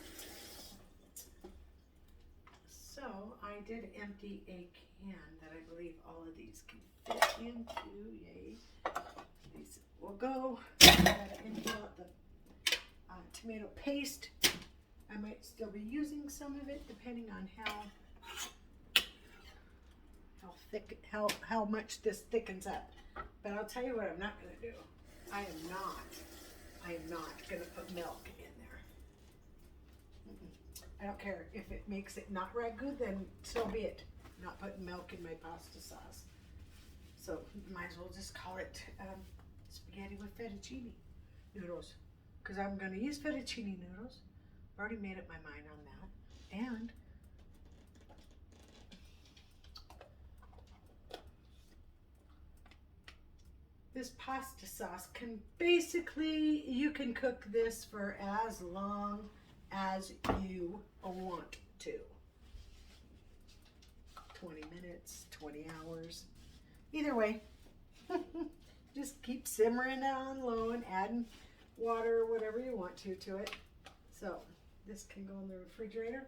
So I did empty a can that I believe all of these can fit into. Yay. These will go. I gotta empty out the tomato paste. I might still be using some of it depending on how thick, how much this thickens up. But I'll tell you what I'm not going to do. I am not going to put milk in there. I don't care. If it makes it not ragu, then so be it. I'm not putting milk in my pasta sauce. So might as well just call it spaghetti with fettuccine noodles. Because I'm going to use fettuccine noodles. I've already made up my mind on that. And this pasta sauce can basically, you can cook this for as long as you want to. 20 minutes, 20 hours. Either way, just keep simmering it on low and adding water or whatever you want to it. So this can go in the refrigerator.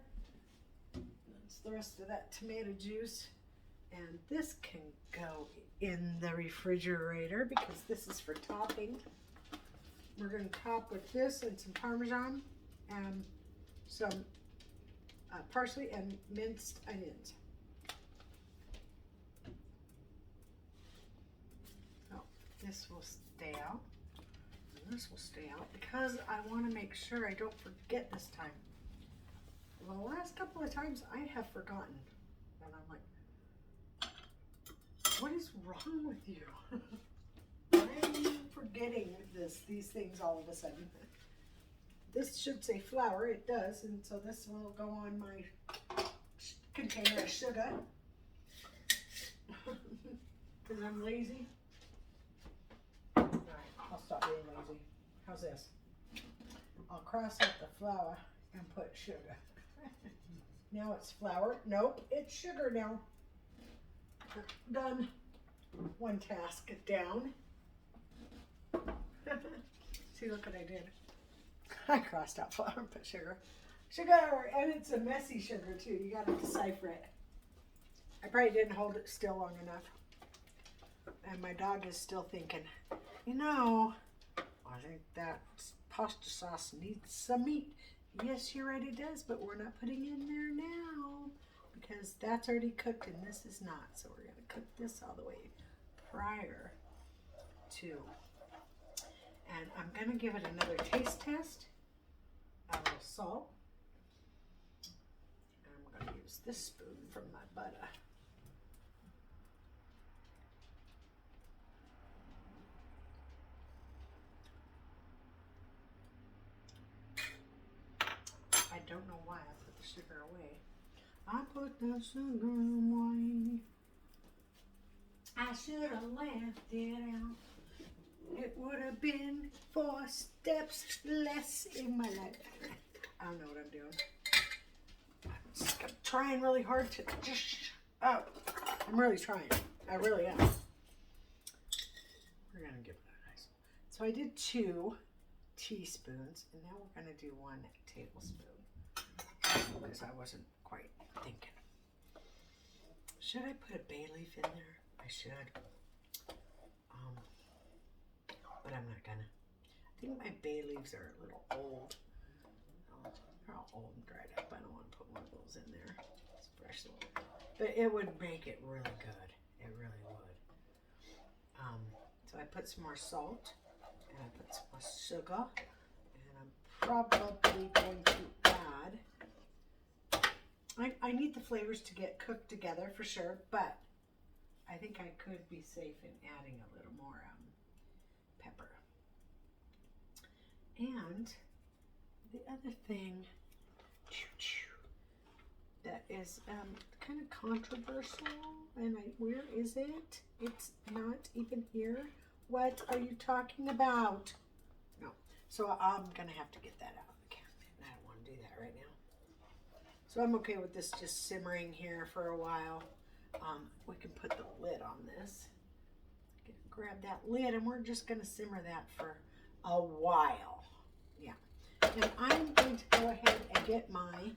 That's the rest of that tomato juice. And this can go in the refrigerator because this is for topping. We're going to top with this and some Parmesan and some parsley and minced onions. So this will stay out. And this will stay out because I want to make sure I don't forget this time. Well, the last couple of times I have forgotten. And I'm like, what is wrong with you? Why are you forgetting? forgetting these things all of a sudden. This should say flour, it does, and so this will go on my container of sugar. Because I'm lazy. Alright, I'll stop being lazy. How's this? I'll cross out the flour and put sugar. Now it's flour. Nope, it's sugar now. Done. One task down. See, look what I did. I crossed out flour and put sugar. Sugar, and it's a messy sugar too. You gotta decipher it. I probably didn't hold it still long enough. And my dog is still thinking, you know, I think that pasta sauce needs some meat. Yes, you're right, it does, but we're not putting it in there now because that's already cooked and this is not. So we're gonna cook this all the way prior to. And I'm gonna give it another taste test. A little salt. And I'm gonna use this spoon from my butter. I don't know why I put the sugar away. I put the sugar away. I should have left it out. It would have been 4 steps less in my life. I don't know what I'm doing. I'm trying really hard to just, oh, I'm really trying. I really am. We're going to give it a nice. So I did 2 teaspoons, and now we're going to do 1 tablespoon. Because I wasn't quite thinking. Should I put a bay leaf in there? I should. But I'm not gonna. I think my bay leaves are a little old. They're all old and dried up. I don't want to put one of those in there. It's fresh little. But it would make it really good. It really would. So I put some more salt and I put some more sugar. And I'm probably going to add. I need the flavors to get cooked together for sure, but I think I could be safe in adding a little more pepper. And the other thing that is kind of controversial, and where is it? It's not even here. What are you talking about? No. So I'm going to have to get that out of the cabinet. I don't want to do that right now. So I'm okay with this just simmering here for a while. We can put the lid on this. Grab that lid and we're just going to simmer that for a while. Yeah. And I'm going to go ahead and get my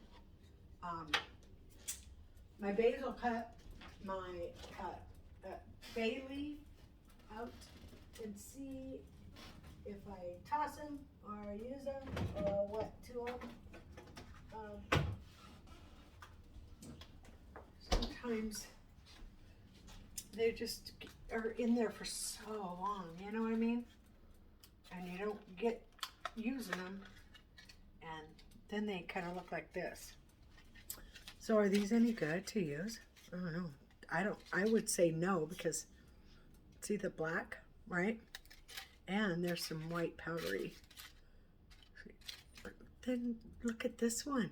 my basil cut, my bay leaf out and see if I toss them or use them or what to them. Sometimes they just are in there for so long, you know what I mean? And you don't get using them, and then they kind of look like this. So are these any good to use? I don't know. I would say no, because see the black, right? And there's some white powdery. But then look at this one.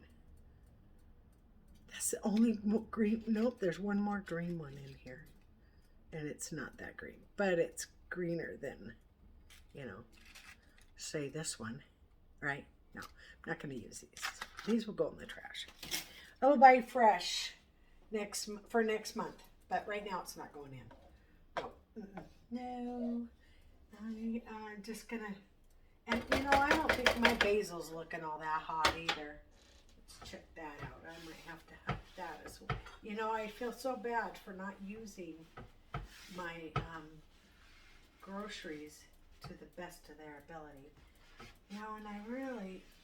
That's the only green. Nope, there's one more green one in here. And it's not that green, but it's greener than, you know, say this one, right? No, I'm not going to use these. These will go in the trash. I will buy fresh for next month, but right now it's not going in. No, I'm just gonna, and you know, I don't think my basil's looking all that hot either. Let's check that out. I might have to have that as well. You know, I feel so bad for not using my groceries to the best of their ability. You know, and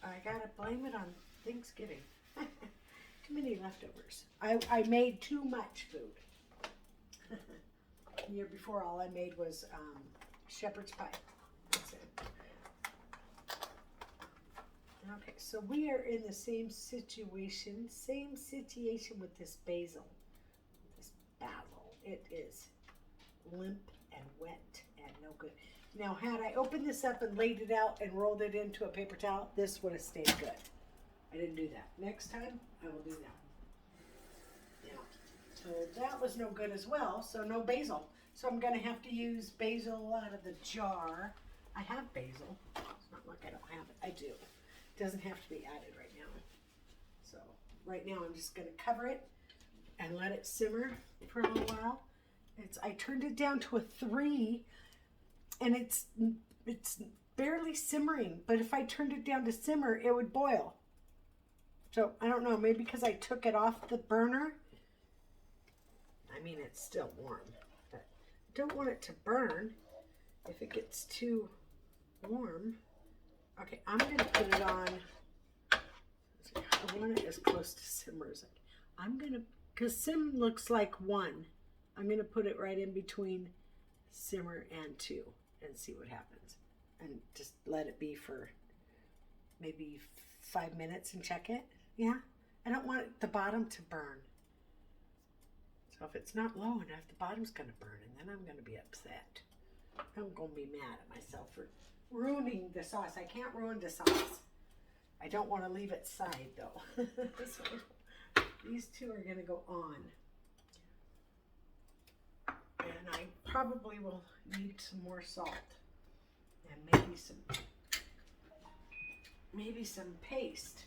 I gotta blame it on Thanksgiving. Too many leftovers. I made too much food. The year before, all I made was shepherd's pie. That's it. Okay, so we are in the same situation with this basil. This basil. It is limp and wet and no good. Now, had I opened this up and laid it out and rolled it into a paper towel, this would have stayed good. I didn't do that. Next time, I will do that. Yeah. So that was no good as well, so no basil. So I'm going to have to use basil out of the jar. I have basil. It's not like I don't have it. I do. It doesn't have to be added right now. So right now I'm just going to cover it and let it simmer for a little while. I turned it down to a 3, and it's barely simmering. But if I turned it down to simmer, it would boil. So I don't know, maybe because I took it off the burner. I mean, it's still warm, but I don't want it to burn if it gets too warm. Okay, I'm going to put it on. I want it as close to simmer as I'm going to, because sim looks like 1. I'm going to put it right in between simmer and 2 and see what happens. And just let it be for maybe 5 minutes and check it. Yeah, I don't want the bottom to burn. So if it's not low enough, the bottom's going to burn, and then I'm going to be upset. I'm going to be mad at myself for ruining the sauce. I can't ruin the sauce. I don't want to leave it side, though. So these 2 are going to go on. And I probably will need some more salt. And maybe some paste.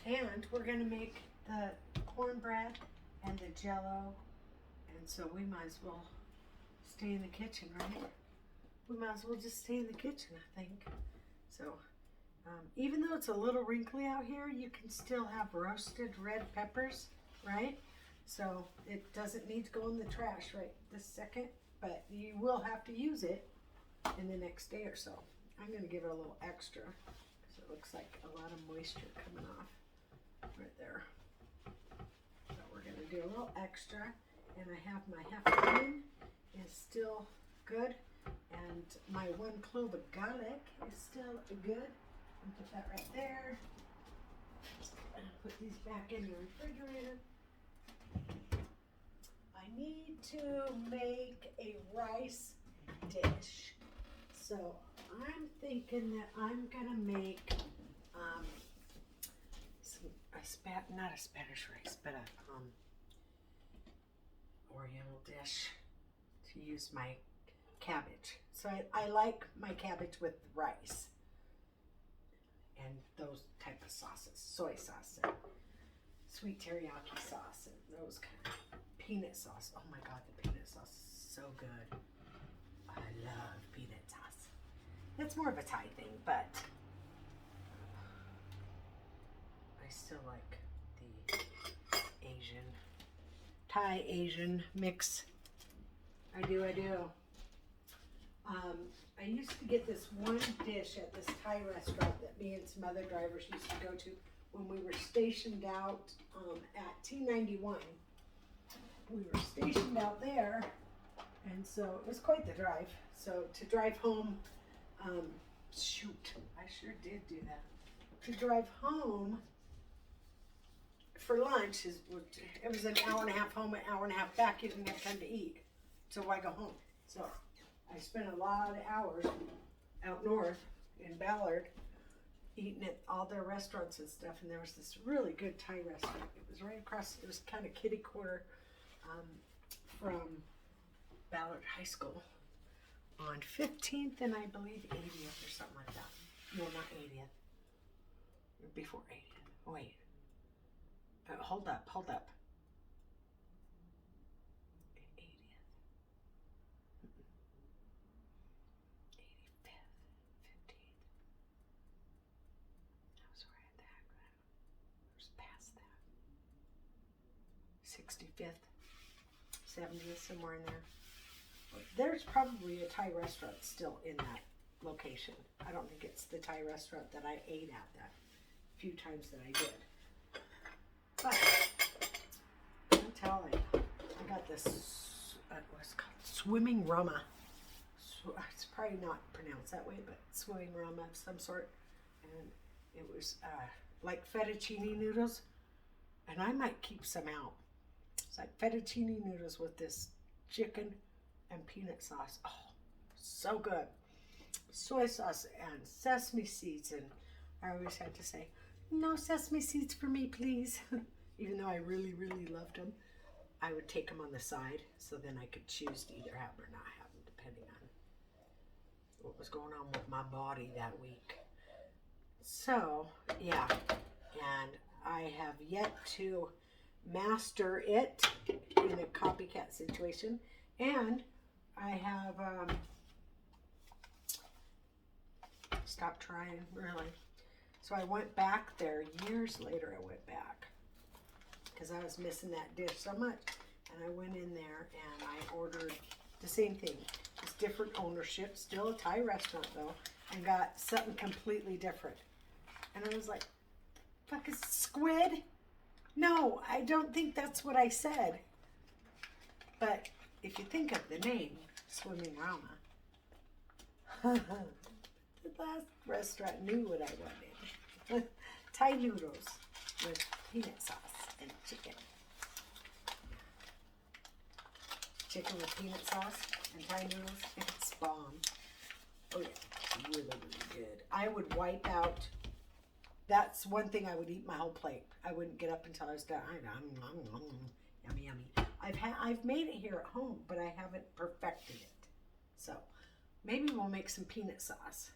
And we're going to make the cornbread and the jello. And so we might as well stay in the kitchen, right? We might as well just stay in the kitchen, I think. So even though it's a little wrinkly out here, you can still have roasted red peppers, right? So it doesn't need to go in the trash right this second, but you will have to use it in the next day or so. I'm going to give it a little extra because it looks like a lot of moisture coming off right there. So we're going to do a little extra, and I have my half lemon is still good, and my 1 clove of garlic is still good. And put that right there. And put these back in the refrigerator. I need to make a rice dish. So I'm thinking that I'm gonna make not a Spanish rice, but a Oriental dish to use my cabbage. So I like my cabbage with rice and those type of sauces, soy sauce and sweet teriyaki sauce and those kind of peanut sauce. Oh my God, the peanut sauce is so good. I love peanut sauce. It's more of a Thai thing, but I still like the Thai Asian mix. I do. I used to get this one dish at this Thai restaurant that me and some other drivers used to go to when we were stationed out at T91. We were stationed out there, and so it was quite the drive. So to drive home, shoot, I sure did do that. To drive home for lunch, it was an hour and a half home, an hour and a half back. You didn't have time to eat, so why go home? So I spent a lot of hours out north in Ballard eating at all their restaurants and stuff, and there was this really good Thai restaurant. It was right across, it was kind of kitty corner from Ballard High School on 15th and I believe 80th or something like that. No, not 80th. Before 80th. Oh, wait. Hold up. 80th. 85th. 15th. I was right at that. It was past that. 65th. 70th, somewhere in there. There's probably a Thai restaurant still in that location. I don't think it's the Thai restaurant that I ate at that few times that I did. But I'm telling you, I got this, what's it called? Swimming Rama. It's probably not pronounced that way, but swimming Rama of some sort. And it was like fettuccine noodles. And I might keep some out. It's like fettuccine noodles with this chicken and peanut sauce. Oh, so good. Soy sauce and sesame seeds, and I always had to say, no sesame seeds for me, please. Even though I really, really loved them, I would take them on the side, so then I could choose to either have them or not have them, depending on what was going on with my body that week. So, yeah, and I have yet to master it in a copycat situation, and I have stopped trying, really. So I went back there years later. I went back because I was missing that dish so much, and I went in there and I ordered the same thing. It's different ownership, still a Thai restaurant though, and got something completely different. And I was like, fuck, is squid? No, I don't think that's what I said. But if you think of the name, Swimming Rama, the last restaurant knew what I wanted. Thai noodles with peanut sauce and chicken. Chicken with peanut sauce and Thai noodles, it's bomb. Oh yeah, it's really, really good. I would wipe out. That's one thing I would eat my whole plate. I wouldn't get up until I was done. Yummy, yummy. I've made it here at home, but I haven't perfected it. So maybe we'll make some peanut sauce.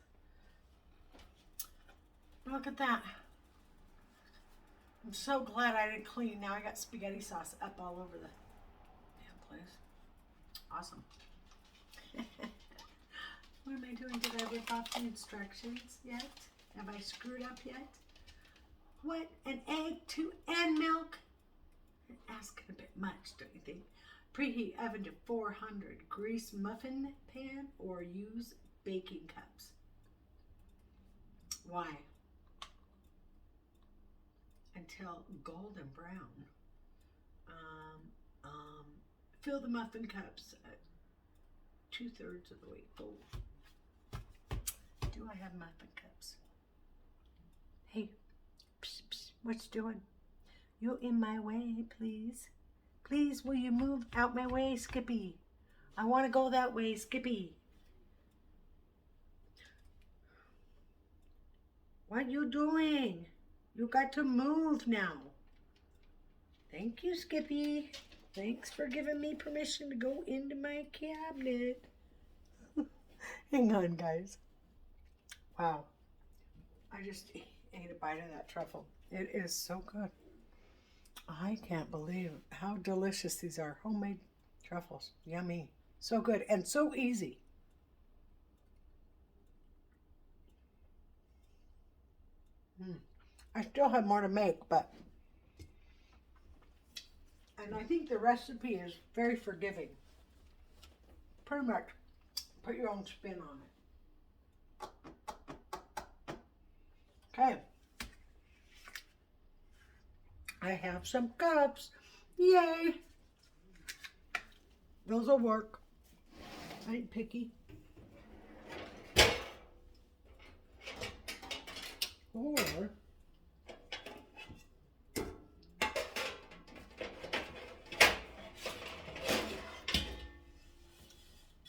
Look at that. I'm so glad I didn't clean. Now I got spaghetti sauce up all over the damn place. Awesome. What am I doing? Did I rip off the instructions yet? Have I screwed up yet? What? An egg, 2, and milk? You're asking a bit much, don't you think? Preheat oven to 400. Grease muffin pan or use baking cups. Why? Until golden brown. Fill the muffin cups at 2/3 of the way full. Do I have muffin cups? Hey, psh, psh, what you doing? You in my way, please. Please, will you move out my way, Skippy? I want to go that way, Skippy. What you doing? You got to move now. Thank you, Skippy. Thanks for giving me permission to go into my cabinet. Hang on, guys. Wow. I just ate a bite of that truffle. It is so good. I can't believe how delicious these are. Homemade truffles. Yummy. So good and so easy. I still have more to make, but... And I think the recipe is very forgiving. Pretty much put your own spin on it. Okay. I have some cups. Yay! Those will work. I ain't picky. Or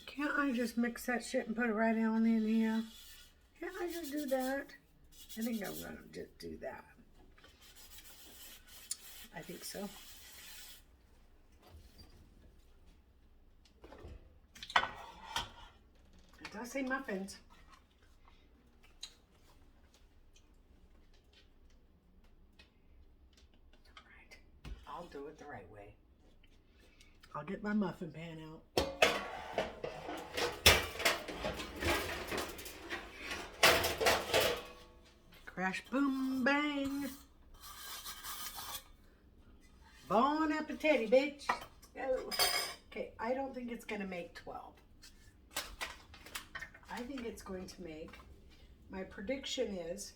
can't I just mix that shit and put it right on in here? Can't I just do that? I think I'm gonna just do that. I think so. It does say muffins. Alright, I'll do it the right way. I'll get my muffin pan out. Crash, boom, bang. Bon appetit, bitch. Oh. Okay, I don't think it's going to make 12. I think it's going to make, my prediction is,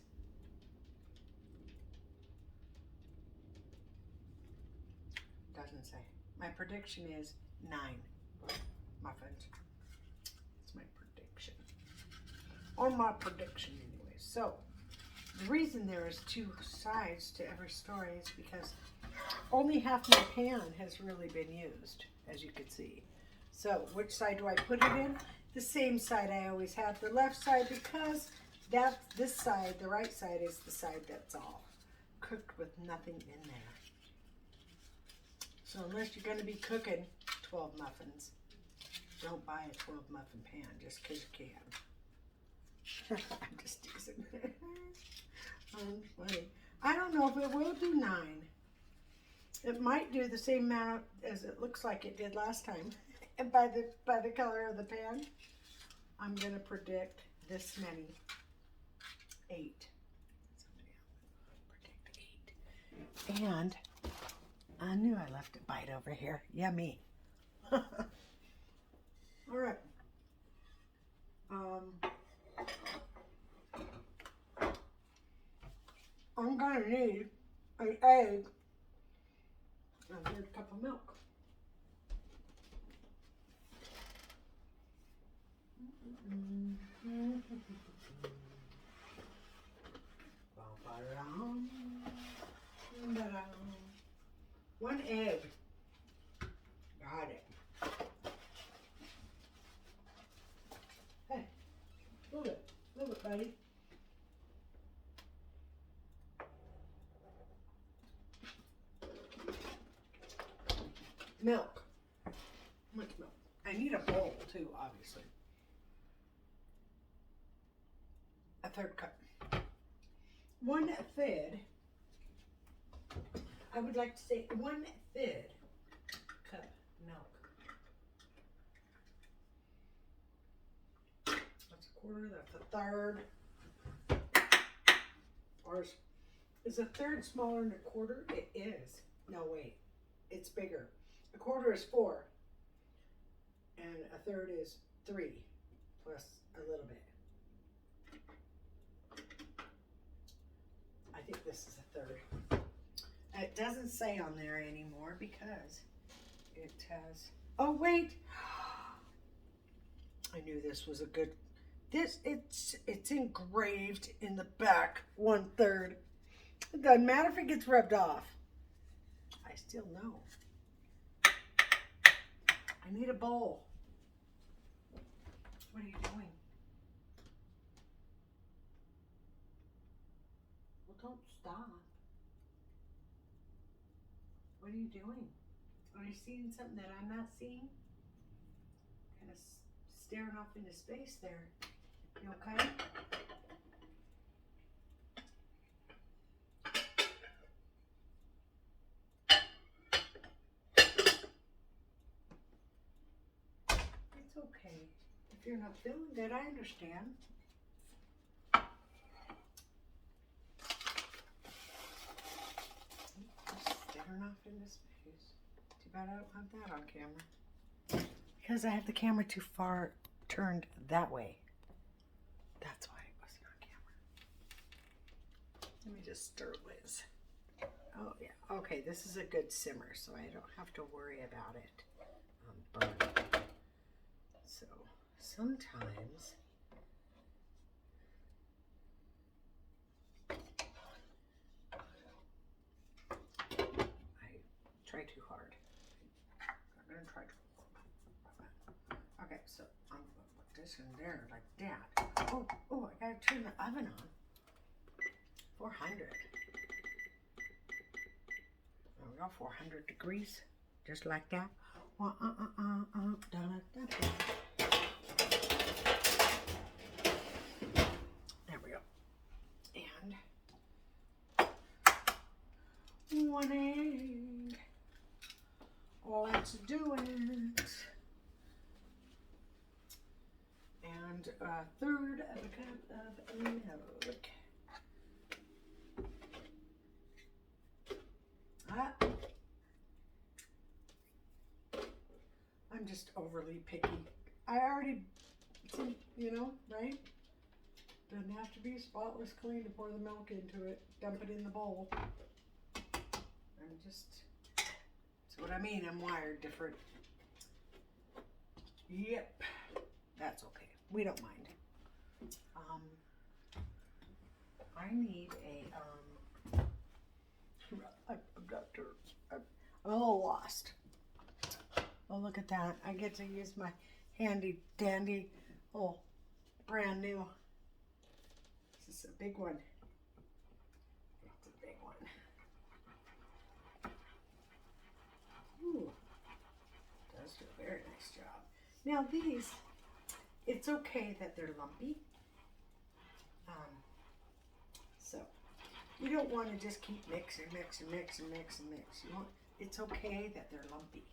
doesn't say. My prediction is 9 muffins. That's my prediction. Or my prediction anyway. So, the reason there is 2 sides to every story is because only half my pan has really been used, as you can see. So, which side do I put it in? the same side I always have, the left side, because this side, the right side, is the side that's all cooked with nothing in there. So unless you're going to be cooking 12 muffins, don't buy a 12 muffin pan just because you can. I'm just teasing. Funny. I don't know if it will do 9. It might do the same amount as it looks like it did last time. And by the color of the pan, I'm going to predict this many. 8. Predict 8. And I knew I left a bite over here. Yummy. All right. I'm going to need an egg and a 1/3 cup of milk. One egg. Got it. Hey, move it, buddy. Milk. How much milk? I need a bowl too, obviously. A 1/3 cup. 1/3. I would like to say 1/3 cup milk. That's a 1/4. That's a 1/3. Or is a 1/3 smaller than a 1/4? It is. No, wait. It's bigger. A 1/4 is 4. And a 1/3 is 3 plus a little bit. I think this is a 1/3. It doesn't say on there anymore because it has, oh wait, I knew this was a good, it's engraved in the back, 1/3. It doesn't matter if it gets rubbed off. I still know. I need a bowl. What are you doing? Well, don't stop. What are you doing? Are you seeing something that I'm not seeing? Kind of staring off into space there. You okay? It's okay. If you're not feeling good, I understand. Staring off into space. Too bad I don't have that on camera. Because I have the camera too far turned that way. That's why it wasn't on camera. Let me just stir Liz. Oh yeah, okay, this is a good simmer, so I don't have to worry about it burning. So sometimes I try too hard. I'm gonna try too hard. Okay, so I'm gonna put this in there like that. Oh, I gotta turn the oven on. 400. There we go, 400 degrees, just like that. There we go. And 1 egg. Let's do it. And 1/3 of a cup of milk. I'm just overly picky. I already, you know, right? Doesn't have to be spotless clean to pour the milk into it. Dump it in the bowl. I'm just, that's what I mean. I'm wired different. Yep. That's okay. We don't mind. I need a, I'm a little lost. Oh, look at that. I get to use my handy dandy Oh, brand new. This is a big one. It's a big one. Ooh, does do a very nice job. Now these, it's okay that they're lumpy. So you don't want to just keep mix and mix and mix and mix and mix. You want, it's okay that they're lumpy.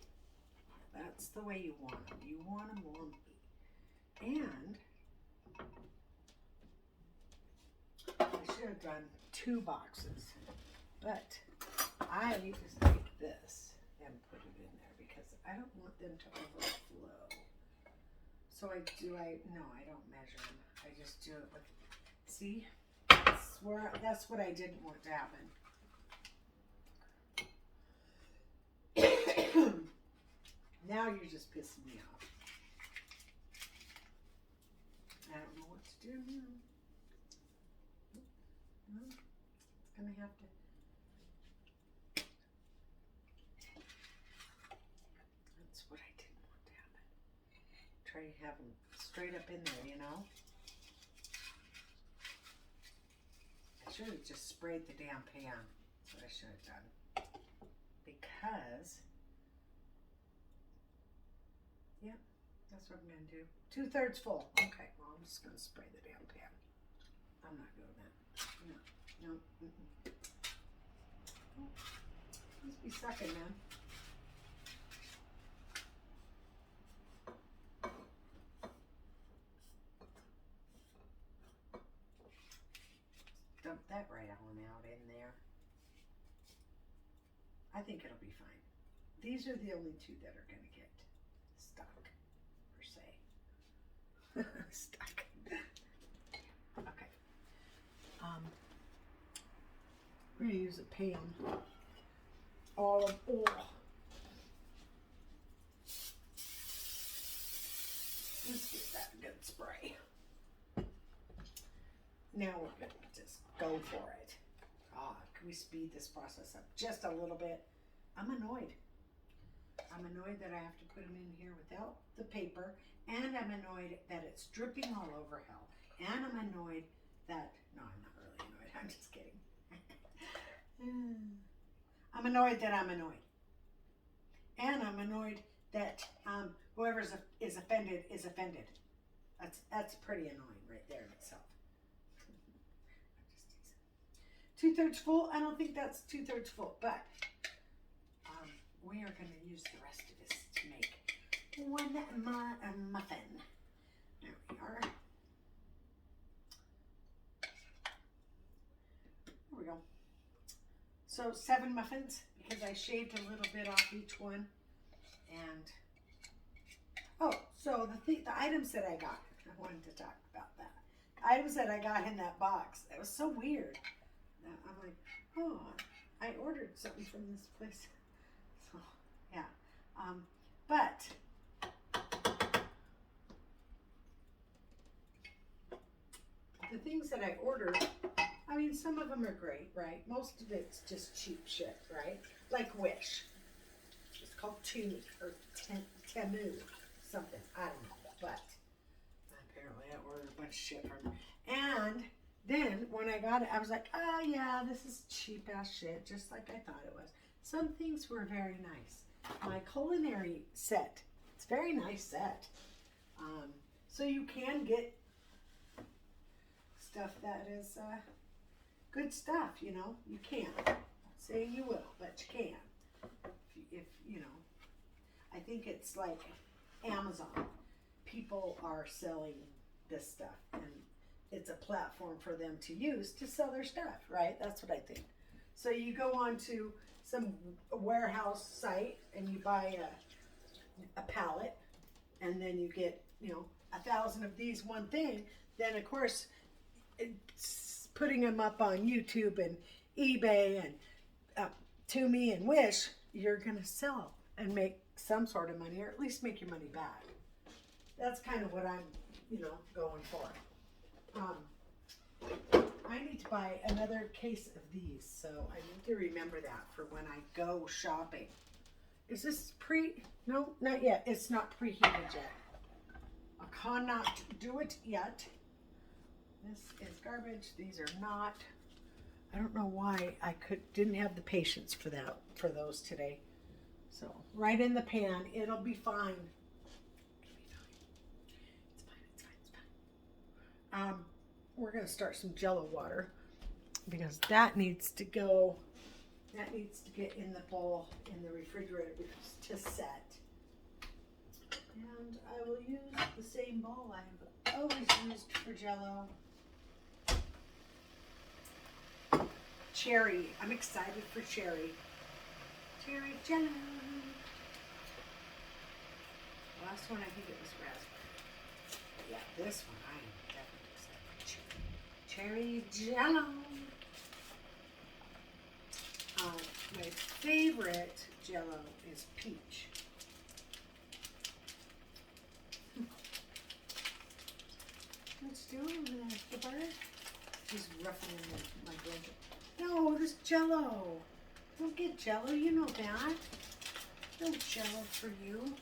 That's the way you want them. You want them lumpy. And I should have done 2 boxes, but I just take this and put it in there because I don't want them to overflow. So I don't measure them. I just do it with, see, that's what I didn't want to happen. Now you're just pissing me off. I don't know what to do now. Well, it's gonna have to. That's what I didn't want to happen. Try to have them straight up in there, you know. I should have just sprayed the damn pan. That's what I should have done. Because, yeah, that's what I'm gonna do. 2/3 full. Okay, well, I'm just gonna spray the damn pan. I'm not doing that. No. Oh, must be sucking, man. Dump that right on out in there. I think it'll be fine. These are the only 2 that are gonna get stuck, per se. Stuck. Okay. We're gonna use a pan. Olive oil. Let's get that good spray. Now we're gonna just go for it. Can we speed this process up just a little bit? I'm annoyed. I'm annoyed that I have to put them in here without the paper, and I'm annoyed that it's dripping all over hell. And I'm annoyed that, no, I'm not really annoyed, I'm just kidding. I'm annoyed that I'm annoyed. And I'm annoyed that whoever is offended is offended. That's pretty annoying right there in itself. 2/3 full. I don't think that's 2/3 full, but we are going to use the rest of this to make one muffin. There we are. There we go. So 7 muffins because I shaved a little bit off each one. And oh, so the items that I got, I wanted to talk about that. The items that I got in that box, it was so weird. I'm like, oh, I ordered something from this place. So, yeah. But the things that I ordered, I mean, some of them are great, right? Most of it's just cheap shit, right? Like Wish. It's called Temu or Temu something. I don't know. But apparently I ordered a bunch of shit from them. And then when I got it, I was like, oh yeah, this is cheap ass shit, just like I thought it was. Some things were very nice. My culinary set, it's a very nice set. So you can get stuff that is good stuff, you know. You can. Say you will, but you can. If you know, I think it's like Amazon. People are selling this stuff, and it's a platform for them to use to sell their stuff, right? That's what I think. So you go on to some warehouse site and you buy a pallet, and then you get, 1,000 of these one thing. Then of course, it's putting them up on YouTube and eBay and Tumi and Wish, you're gonna sell and make some sort of money, or at least make your money back. That's kind of what I'm, going for. I need to buy another case of these, so I need to remember that for when I go shopping. Is this no, not yet. It's not preheated yet. I cannot do it yet. This is garbage. These are not. I don't know why I didn't have the patience for those today. So right in the pan, it'll be fine. It's fine. We're gonna start some Jello water because that needs to go. That needs to get in the bowl in the refrigerator to set. And I will use the same bowl I've always used for Jello. Cherry. I'm excited for cherry. Cherry Jello. Last one I think it was raspberry. Yeah, this one I am definitely excited for cherry Jello. My favorite Jello is peach. What's doing over there? The bird? He's ruffling my blanket. No, this Jello. Don't get Jello. You know that. No Jello for you.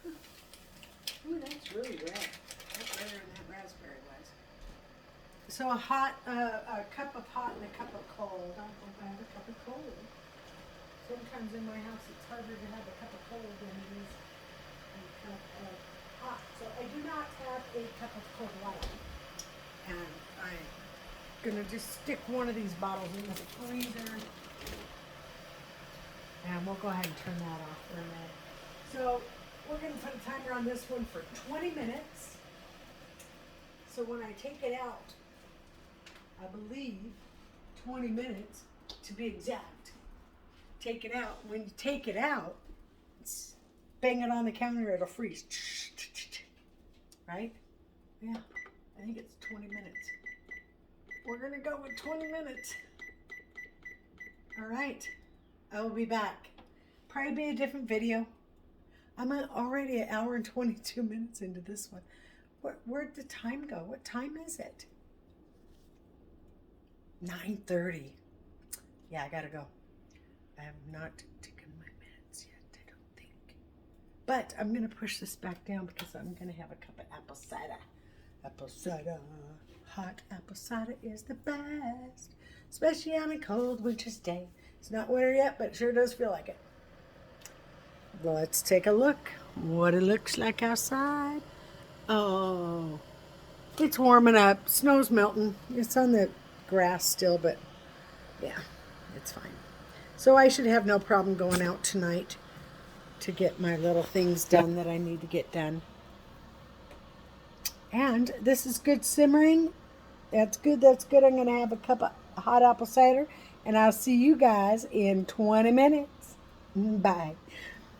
Ooh, that's really red. That's redder than that raspberry was. So a cup of hot and a cup of cold. I hope I have a cup of cold. Sometimes in my house it's harder to have a cup of cold than it is a cup of hot. So I do not have a cup of cold water. And I'm gonna just stick one of these bottles in the freezer. And we'll go ahead and turn that off for a minute. So we're gonna put a timer on this one for 20 minutes. So when I take it out, I believe 20 minutes to be exact. Take it out. When you take it out, bang it on the counter, it'll freeze. Right? Yeah, I think it's 20 minutes. We're gonna go with 20 minutes. All right, I will be back. Probably be a different video. I'm already an hour and 22 minutes into this one. Where'd the time go? What time is it? 9:30. Yeah, I gotta go. I have not taken my minutes yet, I don't think. But I'm gonna push this back down because I'm gonna have a cup of apple cider. Apple cider. Hot apple cider is the best, especially on a cold winter's day. It's not winter yet, but it sure does feel like it. Let's take a look what it looks like outside. Oh, it's warming up. Snow's melting. It's on the grass still, but yeah, it's fine. So I should have no problem going out tonight to get my little things done that I need to get done. And this is good simmering. That's good. That's good. I'm going to have a cup of hot apple cider, and I'll see you guys in 20 minutes. Bye.